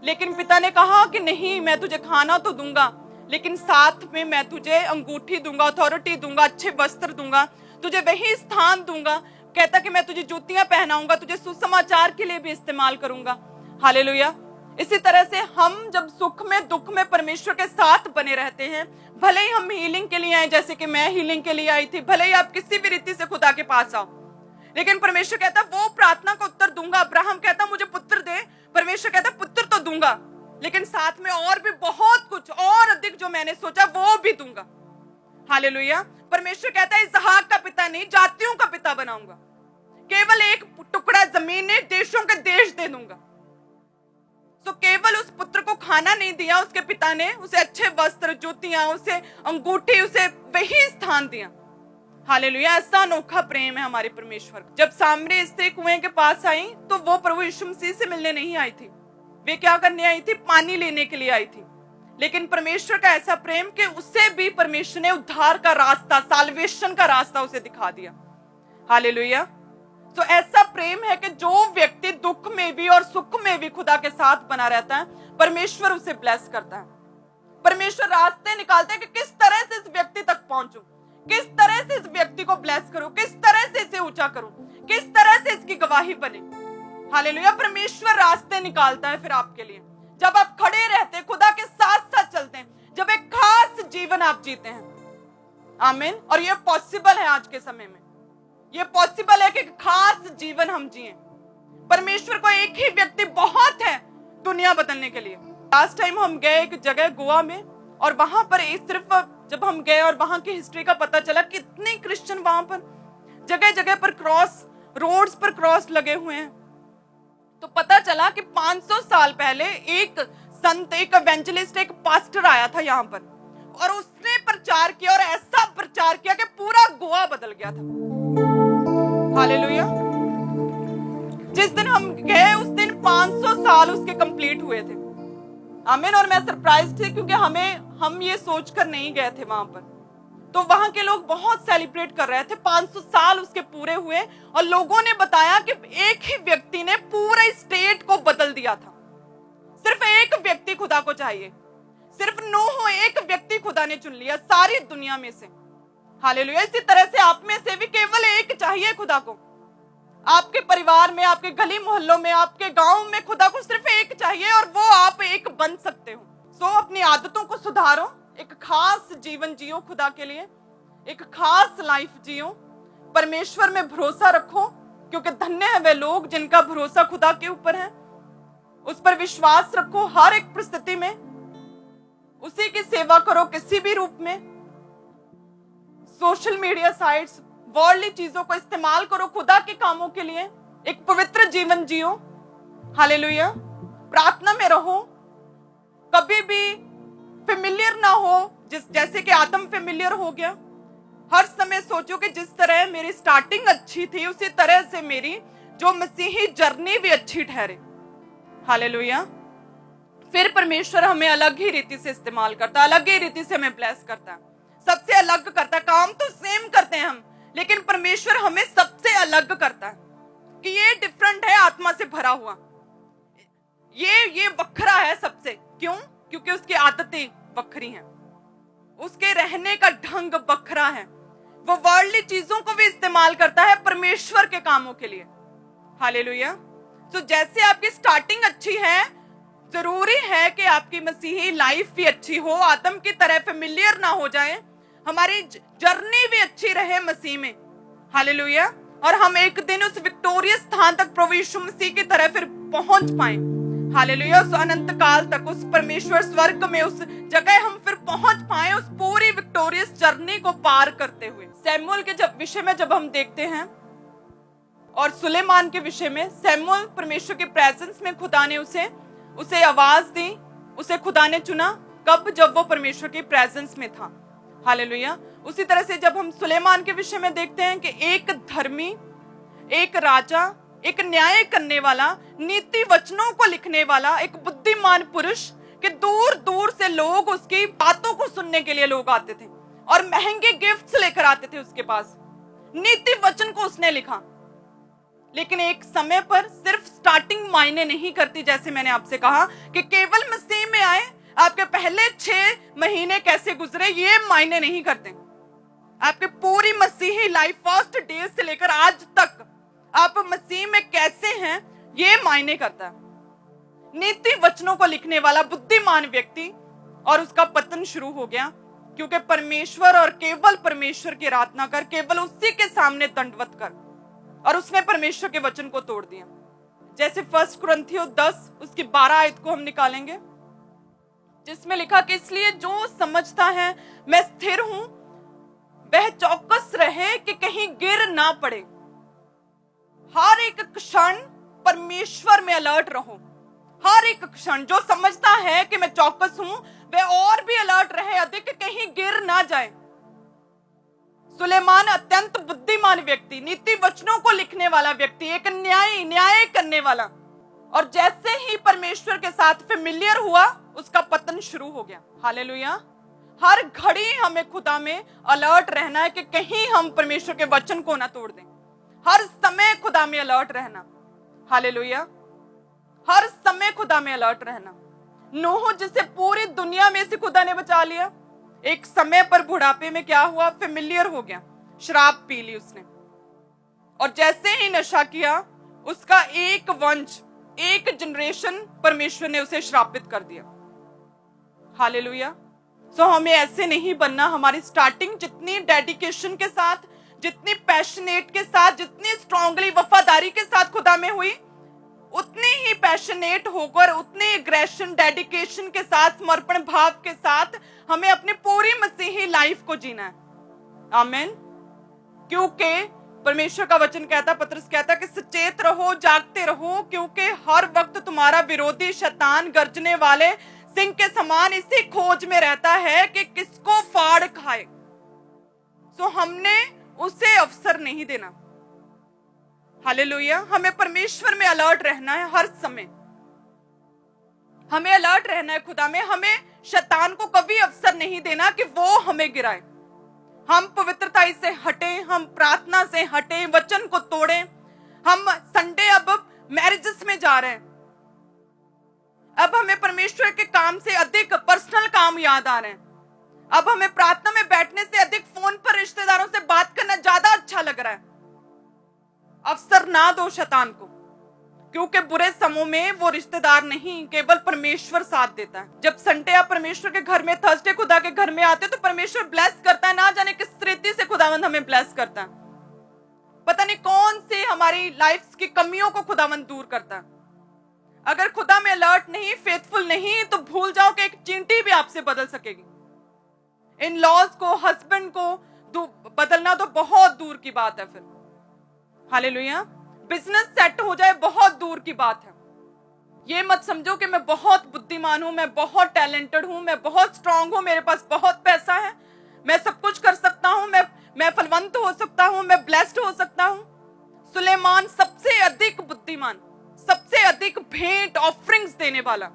लेकिन पिता ने कहा कि नहीं, मैं तुझे खाना तो दूंगा, लेकिन साथ में मैं तुझे अंगूठी दूंगा, अथॉरिटी दूंगा, अच्छे वस्त्र दूंगा, तुझे वही स्थान दूंगा। कहता कि मैं तुझे जूतियां पहनाऊंगा, तुझे सुसमाचार के लिए भी इस्तेमाल करूंगा। हालेलुया। इसी तरह से हम जब सुख में दुख में परमेश्वर के साथ बने रहते हैं, भले ही हम हीलिंग के लिए आए, जैसे कि मैं हीलिंग के लिए आई थी, भले ही आप किसी भी रीति से खुदा के पास आओ, लेकिन परमेश्वर कहता वो प्रार्थना का उत्तर दूंगा। अब्राहम कहता मुझे पुत्र दे, परमेश्वर कहता पुत्र तो दूंगा, लेकिन साथ में और भी बहुत कुछ और अधिक जो मैंने सोचा वो भी दूंगा। हालेलुया। परमेश्वर कहता है इसहाक का पिता नहीं, जातियों का पिता बनाऊंगा, केवल एक टुकड़ा जमीन ने देशों के देश दे दूंगा। तो केवल उस पुत्र को खाना नहीं दिया, उसके पिता ने उसे अच्छे वस्त्र, जूतियां, उसे अंगूठी, उसे वही स्थान दिया। हालेलुया। ऐसा अनोखा प्रेम है हमारे परमेश्वर। जब सामरी स्त्री कुएं के पास आई तो वो प्रभु यीशु मसीह से मिलने नहीं आई थी, वे क्या करने आई थी? पानी लेने के लिए आई थी। लेकिन परमेश्वर का ऐसा प्रेम कि उसे भी परमेश्वर ने उद्धार का रास्ता, साल्वेशन का रास्ता उसे दिखा दिया। हालेलुया। तो ऐसा प्रेम है कि जो व्यक्ति दुख में भी और सुख में भी खुदा के साथ बना रहता है, परमेश्वर उसे ब्लेस करता है। परमेश्वर रास्ते निकालते हैं कि किस तरह से इस व्यक्ति तक पहुंचूं, किस तरह से इस व्यक्ति को ब्लेस करूं, किस तरह से इसे ऊंचा करूं, किस तरह से इसकी गवाही बने। हालेलुया। परमेश्वर रास्ते निकालता है फिर आपके लिए, जब आप खड़े रहते हैं, खुदा के साथ साथ चलते हैं, जब एक खास जीवन आप जीते हैं। आमीन। और ये पॉसिबल है आज के समय में, ये पॉसिबल है कि खास जीवन हम जिए। परमेश्वर को एक ही व्यक्ति बहुत है दुनिया बदलने के लिए। लास्ट टाइम हम गए एक जगह गोवा में, और वहां पर सिर्फ जब हम गए और वहां की हिस्ट्री का पता चला, कितने क्रिश्चियन वहां पर जगह जगह पर क्रॉस, रोड्स पर क्रॉस लगे हुए हैं। तो पता चला कि 500 साल पहले एक संत, एक एवेंजलिस्ट, एक पास्टर आया था यहाँ पर, और उसने प्रचार किया, और ऐसा प्रचार किया कि पूरा गोवा बदल गया था। हालेलुया। जिस दिन हम गए उस दिन 500 साल उसके कंप्लीट हुए थे। आमीन। और मैं सरप्राइज थी क्योंकि हम ये सोचकर नहीं गए थे वहां पर। तो वहां के लोग बहुत सेलिब्रेट कर रहे थे, 500 साल उसके पूरे हुए, और लोगों ने बताया कि एक ही व्यक्ति ने पूरे स्टेट को बदल दिया था। सिर्फ एक व्यक्ति खुदा को चाहिए, सिर्फ नूह एक व्यक्ति खुदा ने चुन लिया सारी दुनिया में से। हालेलुया। इसी तरह से आप में से भी केवल एक चाहिए खुदा को। आपके परिवार में, आपके गली मोहल्लों में, आपके गांव में खुदा को सिर्फ एक चाहिए, और वो आप एक बन सकते हो। सो अपनी आदतों को सुधारो, एक खास जीवन जियो खुदा के लिए, एक खास लाइफ जियो, परमेश्वर में भरोसा रखो, क्योंकि धन्य है वे लोग जिनका भरोसा खुदा के ऊपर है। उस पर विश्वास रखो हर एक परिस्थिति में, उसी की सेवा करो किसी भी रूप में। सोशल मीडिया साइट्स, वर्ल्डली चीजों को इस्तेमाल करो खुदा के कामों के लिए, एक पवित्र जीवन जियो। हालेलुया। प्रार्थना में रहो, कभी भी फेमिलियर ना हो, जैसे कि आदम फेमिलियर हो गया। हर समय सोचो कि जिस तरह मेरी स्टार्टिंग अच्छी थी, उसी तरह से मेरी जो मसीही जर्नी भी अच्छी ठहरे। हालेलुया। फिर परमेश्वर हमें अलग ही रीति से इस्तेमाल करता है, अलग ही रीति से हमें ब्लेस करता है, सबसे अलग करता है। काम तो सेम करते हैं हम, लेकिन परमेश्वर हमें सबसे अलग करता है कि ये डिफरेंट है, आत्मा से भरा हुआ, ये वखरा है सबसे। क्यों? क्योंकि उसकी आदतें वखरी हैं, उसके रहने का ढंग वखरा है। वो वर्ल्डली चीजों को भी इस्तेमाल करता है परमेश्वर के कामों के लिए। हालेलुया। तो जैसे आपकी स्टार्टिंग अच्छी है, जरूरी है कि आपकी मसीही लाइफ भी अच्छी हो, आदम की तरह फेमिलियर ना हो जाए, हमारी जर्नी भी अच्छी रहे मसीह में। हालेलुया। और हम एक दिन उस विक्टोरियस स्थान तक प्रभु यीशु मसीह की तरह फिर पहुंच पाए। हालेलुया। उस अनंत काल तक, उस परमेश्वर स्वर्ग में, उस जगह हम फिर पहुंच पाए, उस पूरी विक्टोरियस जर्नी को पार करते हुए। सैमुअल के विषय में जब हम देखते हैं, और सुलेमान के विषय में, सैमुअल परमेश्वर के प्रेजेंस में खुदा ने उसे आवाज दी, उसे खुदा ने चुना। कब? जब वो परमेश्वर की प्रेजेंस में था। हालेलुया। उसी तरह से जब हम सुलेमान के विषय में देखते हैं कि एक धर्मी, एक राजा, एक न्याय करने वाला, नीति वचनों को लिखने वाला, एक बुद्धिमान पुरुष, कि दूर दूर से लोग उसकी बातों को सुनने के लिए लोग आते थे, और महंगे गिफ्ट्स लेकर आते थे उसके पास। नीति वचन को उसने लिखा, लेकिन एक समय पर सिर्फ स्टार्टिंग मायने नहीं करती। जैसे मैंने आपसे कहा कि केवल मसीह में आए, आपके पहले 6 महीने कैसे गुजरे ये मायने नहीं करते। आपकी पूरी मसीही लाइफ फर्स्ट डे से लेकर आज तक आप मसीह में कैसे हैं ये मायने करता है। नीति वचनों को लिखने वाला बुद्धिमान व्यक्ति और उसका पतन शुरू हो गया, क्योंकि परमेश्वर और केवल परमेश्वर की आराधना कर, केवल उसी के सामने दंडवत कर, और उसने परमेश्वर के वचन को तोड़ दिया। जैसे 1 कुरिन्थियों 10 उसकी 12 आयत को हम निकालेंगे, जिसमें लिखा कि इसलिए जो समझता है मैं स्थिर हूं वह चौकस रहे कि कहीं गिर ना पड़े। हर एक क्षण परमेश्वर में अलर्ट रहो। हर एक क्षण जो समझता है कि मैं चौकस हूं वह और भी अलर्ट रहे, अधिक कहीं गिर ना जाए। सुलेमान अत्यंत बुद्धिमान व्यक्ति, नीति वचनों को लिखने वाला व्यक्ति, एक न्याय करने वाला, और जैसे ही परमेश्वर के साथ फेमिलियर हुआ उसका पतन शुरू हो गया। हालेलुया। हर घड़ी हमें खुदा में अलर्ट रहना है कि कहीं हम परमेश्वर के वचन को ना तोड़ दें। हर समय खुदा में अलर्ट रहना। हालेलुया। हर समय खुदा में अलर्ट रहना। नूह जिसे पूरी दुनिया में से खुदा ने बचा लिया, एक समय पर बुढ़ापे में क्या हुआ, फेमिलियर हो गया, शराब पी ली उसने, और जैसे ही नशा किया उसका एक वंश, एक जनरेशन परमेश्वर ने उसे श्रापित कर दिया। हालेलुया। सो हमें ऐसे नहीं बनना। हमारी स्टार्टिंग जितनी डेडिकेशन के साथ, जितनी पैशनेट के साथ, जितनी स्ट्रांगली वफादारी के साथ खुदा में हुई, उतनी ही पैशनेट होकर, उतनी एग्रेशन, डेडिकेशन के साथ, समर्पण भाव के साथ हमें अपनी पूरी मसीही लाइफ को जीना है। आमीन। क्योंकि परमेश्वर का वचन कहता, पतरस कहता कि सचेत रहो, जागते रहो, क्योंकि हर वक्त तुम्हारा विरोधी शैतान गर्जने वाले सिंह के समान इसी खोज में रहता है कि किसको फाड़ खाए। सो हमने उसे अवसर नहीं देना। हालेलुया। हमें परमेश्वर में अलर्ट रहना है हर समय। हमें अलर्ट रहना है खुदा में। हमें शैतान को कभी अवसर नहीं देना कि वो हमें गिराए। हम पवित्रता से हटे, हम प्रार्थना से हटे, वचन को तोड़े। हम संडे अब मैरिजेस में जा रहे हैं, अब हमें परमेश्वर के काम से अधिक पर्सनल काम याद आ रहे हैं। अब हमें प्रार्थना में बैठने से अधिक फोन पर रिश्तेदारों से बात करना ज्यादा अच्छा लग रहा है। अवसर ना दो शैतान को, क्योंकि बुरे समय में वो रिश्तेदार नहीं, केवल परमेश्वर साथ देता है। जब संडे आप परमेश्वर के घर में, थर्सडे खुदा के घर में आते तो परमेश्वर ब्लेस करता है। ना जाने किस रीति से खुदावंद हमें ब्लेस करता है। पता नहीं कौन से हमारी लाइफ की कमियों को खुदावंद दूर करता है। अगर खुदा में अलर्ट नहीं, फेथफुल नहीं, तो भूल जाओ कि एक चींटी भी आपसे बदल सकेगी। इन लॉज को, हस्बैंड को बदलना तो बहुत दूर की बात है फिर। हालेलुया। बिजनेस सेट हो जाए बहुत दूर की बात है। ये मत समझो कि मैं बहुत बुद्धिमान हूं, मैं बहुत टैलेंटेड हूं, मैं बहुत स्ट्रांग हूं, मेरे पास बहुत पैसा है, मैं सब कुछ कर सकता हूं, मैं फलवंत हो सकता हूं, मैं ब्लेस्ड हो सकता हूं। सुलेमान सबसे अधिक बुद्धिमान, सबसे अधिक भेंट ऑफरिंग्स देने वाला,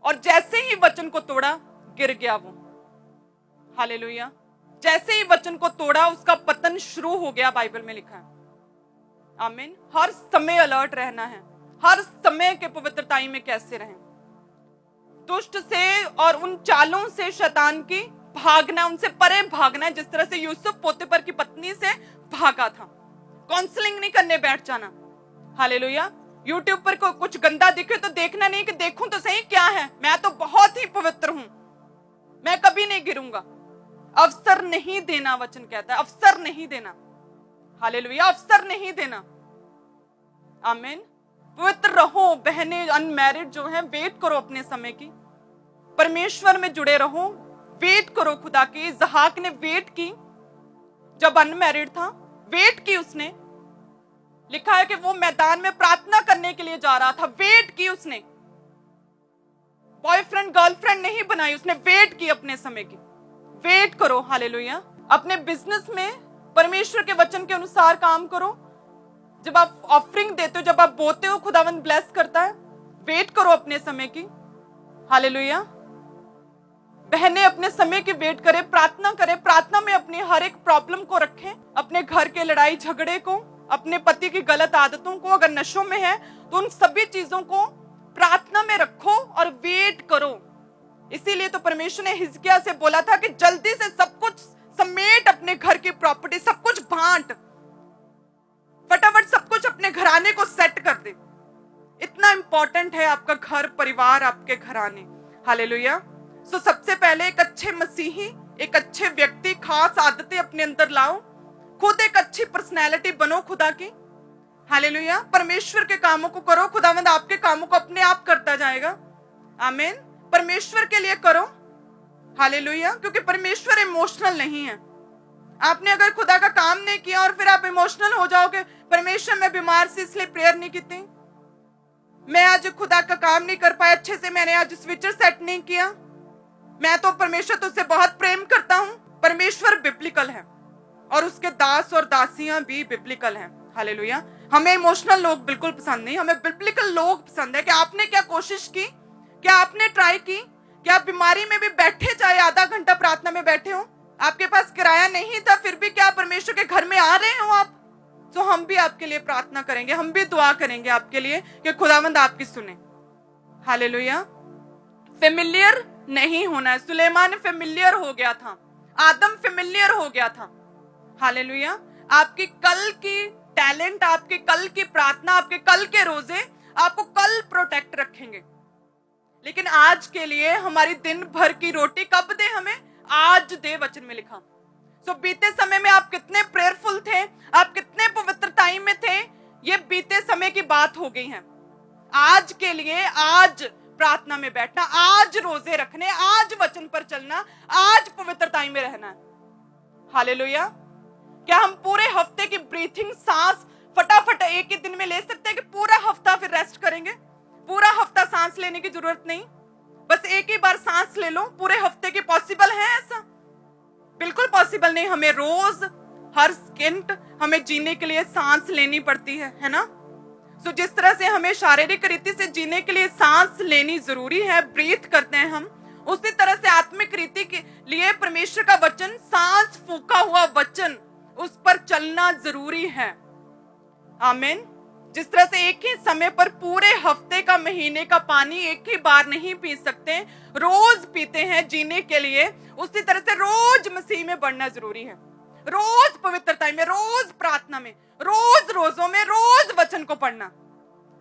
और जैसे ही वचन को तोड़ा गिर गया वो। हालेलुया। जैसे ही वचन को तोड़ा उसका पतन शुरू हो गया, बाइबल में लिखा है। आमीन। हर समय अलर्ट रहना है। हर समय के पवित्रताई में कैसे रहें, दुष्ट से और उन चालों से शैतान की भागना, उनसे परे भागना, जिस तरह से यूसुफ पोतीफर की पत्नी से भागा था। काउंसलिंग नहीं करने बैठ जाना। हालेलुया। यूट्यूब पर को कुछ गंदा दिखे तो देखना नहीं कि देखूं तो सही क्या है, मैं तो बहुत ही पवित्र हूं, मैं कभी नहीं गिरूंगा। अवसर नहीं देना, वचन कहता है अवसर नहीं देना। हालेलुया। अवसर नहीं देना। आमीन। पवित्र रहो बहनें, अनमैरिड जो हैं, वेट करो अपने समय की, परमेश्वर में जुड़े रहो, वेट करो खुदा की। इसहाक ने वेट की जब अनमैरिड था, वेट की उसने। लिखा है कि वो मैदान में प्रार्थना करने के लिए जा रहा था, वेट की उसने। बॉयफ्रेंड गर्लफ्रेंड नहीं बनाई उसने, वेट की अपने समय की। वेट करो। हालेलुया। अपने बिजनेस में परमेश्वर के वचन के अनुसार काम करो। जब आप ऑफरिंग देते हो, जब आप बोते हो, खुदावंद ब्लेस करता है। वेट करो अपने समय की। हालेलुया। बहनें अपने समय की वेट करें, प्रार्थना करें, प्रार्थना में अपनी हर एक प्रॉब्लम को रखें, अपने घर के लड़ाई झगड़े को, अपने पति की गलत आदतों को, अगर नशों में है तो उन सभी चीजों को प्रार्थना में रखो और वेट करो। इसीलिए तो परमेश्वर ने हिजकिय्याह से बोला था कि जल्दी से सब कुछ समेट, अपने घर की प्रॉपर्टी सब कुछ बांट, फटाफट सब कुछ अपने घराने को सेट कर दे। इतना इंपॉर्टेंट है आपका घर परिवार, आपके घराने। हालेलुया। सो सबसे पहले एक अच्छे मसीही, एक अच्छे व्यक्ति, खास आदतें अपने अंदर लाओ, खुद एक अच्छी पर्सनैलिटी बनो खुदा की। हालेलुया। परमेश्वर के कामों को करो, खुदावंद आपके कामों को अपने आप करता जाएगा। आमीन। परमेश्वर के लिए करो। हालेलुया। क्योंकि परमेश्वर इमोशनल नहीं है। आपने अगर खुदा का काम नहीं किया और फिर आप इमोशनल हो जाओगे, परमेश्वर मैं बीमार से इसलिए प्रेयर नहीं की थी, मैं आज खुदा का काम नहीं कर पाया अच्छे से, मैंने आज स्विचर सेट नहीं किया, मैं तो परमेश्वर तुझसे बहुत प्रेम करता हूं। परमेश्वर बिब्लिकल है और उसके दास और दासियां भी बिब्लिकल हैं। हालेलुया। हमें इमोशनल लोग बिल्कुल पसंद नहीं, हमें बिब्लिकल लोग पसंद है। कि आपने क्या कोशिश की, क्या आपने ट्राई की, क्या आप बीमारी में भी बैठे, चाहे आधा घंटा प्रार्थना में बैठे हो, आपके पास किराया नहीं था फिर भी क्या परमेश्वर के घर में आ रहे हो आप? तो हम भी आपके लिए प्रार्थना करेंगे, हम भी दुआ करेंगे आपके लिए कि खुदावंद आपकी सुने। हालेलुया। फेमिलियर नहीं होना है। सुलेमान फेमिलियर हो गया था, आदम फेमिलियर हो गया था। हालेलुया। आपकी कल की टैलेंट, आपके कल की प्रार्थना, आपके कल के रोजे आपको कल प्रोटेक्ट रखेंगे। लेकिन आज के लिए हमारी दिन भर की रोटी कब दे? हमें आज दे, वचन में लिखा। सो बीते समय में आप कितने प्रेयरफुल थे, आप कितने पवित्रताई में थे, ये बीते समय की बात हो गई है। आज के लिए आज प्रार्थना में बैठना, आज रोजे रखने, आज वचन पर चलना, आज पवित्रताई में रहना है। हालेलुया। क्या हम पूरे हफ्ते की ब्रीथिंग, सांस फटाफट एक ही दिन में ले सकते हैं कि पूरा हफ्ता फिर रेस्ट करेंगे? पूरा हफ्ता सांस लेने की जरूरत नहीं, बस एक ही बार सांस ले लो पूरे हफ्ते की। पॉसिबल है ऐसा? बिल्कुल पॉसिबल नहीं। हमें रोज हर सेकंड हमें जीने के लिए सांस लेनी पड़ती है ना? सो जिस तरह से हमें शारीरिक रीति से जीने के लिए सांस लेनी जरूरी है, ब्रीथ करते हैं हम, उसी तरह से आत्मिक रीति के लिए परमेश्वर का वचन, सांस फूका हुआ वचन, उस पर चलना जरूरी है। आमीन। जिस तरह से एक ही समय पर पूरे हफ्ते का, महीने का पानी एक ही बार नहीं पी सकते, रोज पीते हैं जीने के लिए, उसी तरह से रोज मसीह में बढ़ना जरूरी है। रोज पवित्रता में, रोज प्रार्थना में, रोज रोजों में, रोज वचन को पढ़ना।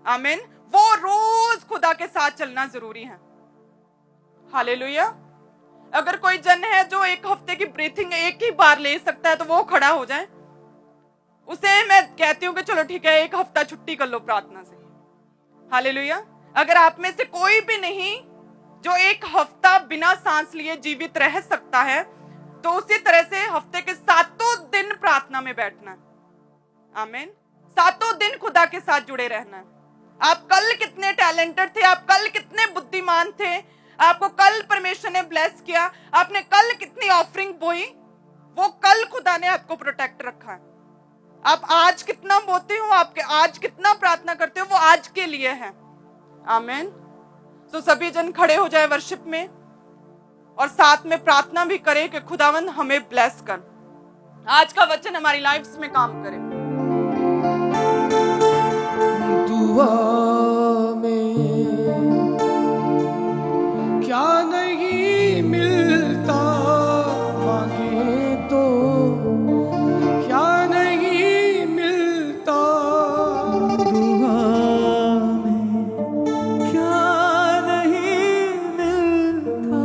आमीन। वो रोज खुदा के साथ चलना जरूरी है। हालेलुया। अगर कोई जन है जो एक हफ्ते की ब्रीथिंग एक ही बार ले सकता है तो वो खड़ा हो जाए। उसे मैं कहती हूँ कि चलो ठीक है, एक हफ्ता छुट्टी कर लो प्रार्थना से। हालेलुया। अगर आप में से कोई भी नहीं जो एक हफ्ता बिना सांस लिए जीवित रह सकता है, तो उसी तरह से हफ्ते के 7 दिन प्रार्थना में बैठना है। आमीन। 7 दिन खुदा के साथ जुड़े रहना है। आप कल कितने टैलेंटेड थे, आप कल कितने बुद्धिमान थे, आपको कल परमेश्वर ने ब्लेस किया, आपने कल कितनी ऑफरिंग बोई, वो कल खुदा ने आपको प्रोटेक्ट रखा है। आप आज कितना बोते हो, आपके आज कितना प्रार्थना करते हो, वो आज के लिए है। आमीन। तो सभी जन खड़े हो जाए वर्शिप में और साथ में प्रार्थना भी करें कि खुदावंद हमें ब्लेस कर, आज का वचन हमारी लाइफ्स में काम करे। दुआ में क्या नहीं मिलता, मांगे तो क्या नहीं मिलता। दुआ में क्या नहीं मिलता,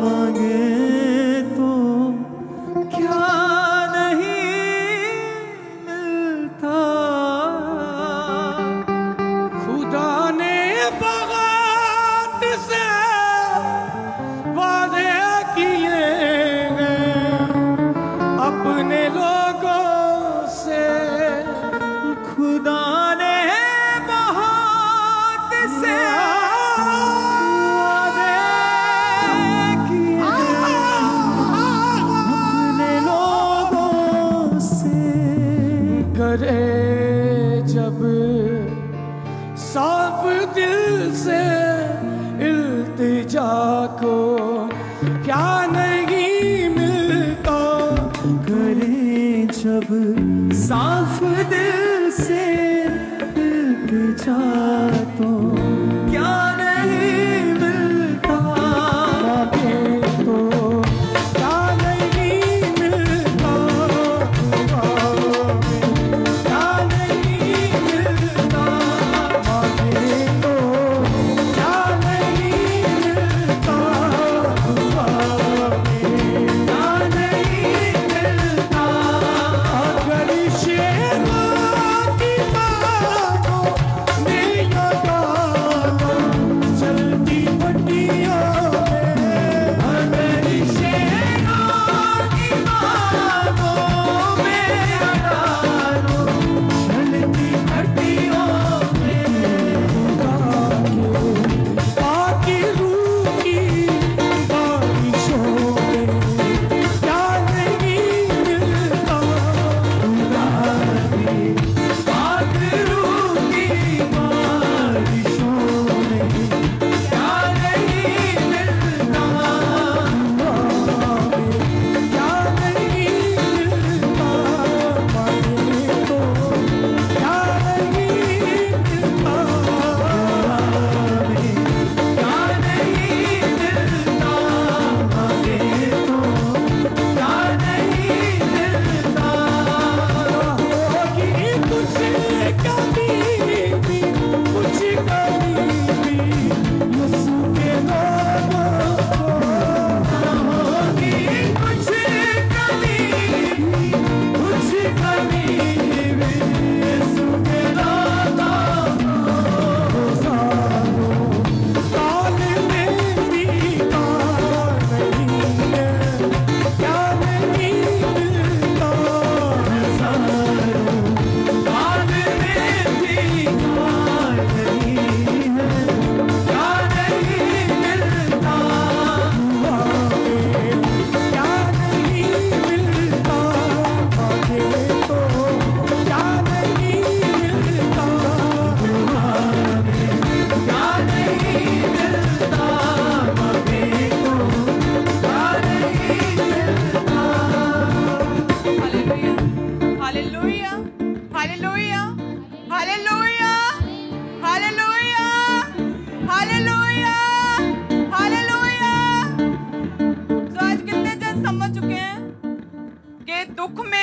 मांगे तो क्या नहीं मिलता। खुदा ने बगात से वादे किए हैं अपने लोगों से। खुदा ने बहुत से वादे किए अपने लोगों से। करे जब साफ दिल से इल्तिजा को क्या नहीं मिलता। करे जब साफ दिल से इल्तिजा तो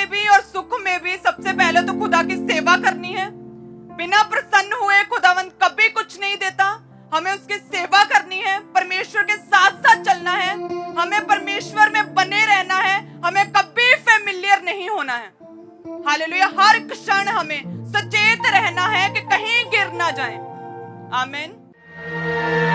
में भी और सुख में भी सबसे पहले तो खुदा की सेवा करनी है। बिना प्रसन्न हुए खुदावंद कभी कुछ नहीं देता। हमें उसकी सेवा करनी है, परमेश्वर के साथ साथ चलना है, हमें परमेश्वर में बने रहना है, हमें कभी फेमिलियर नहीं होना है। हालेलुया। हर क्षण हमें सचेत रहना है कि कहीं गिर ना जाए। आमीन।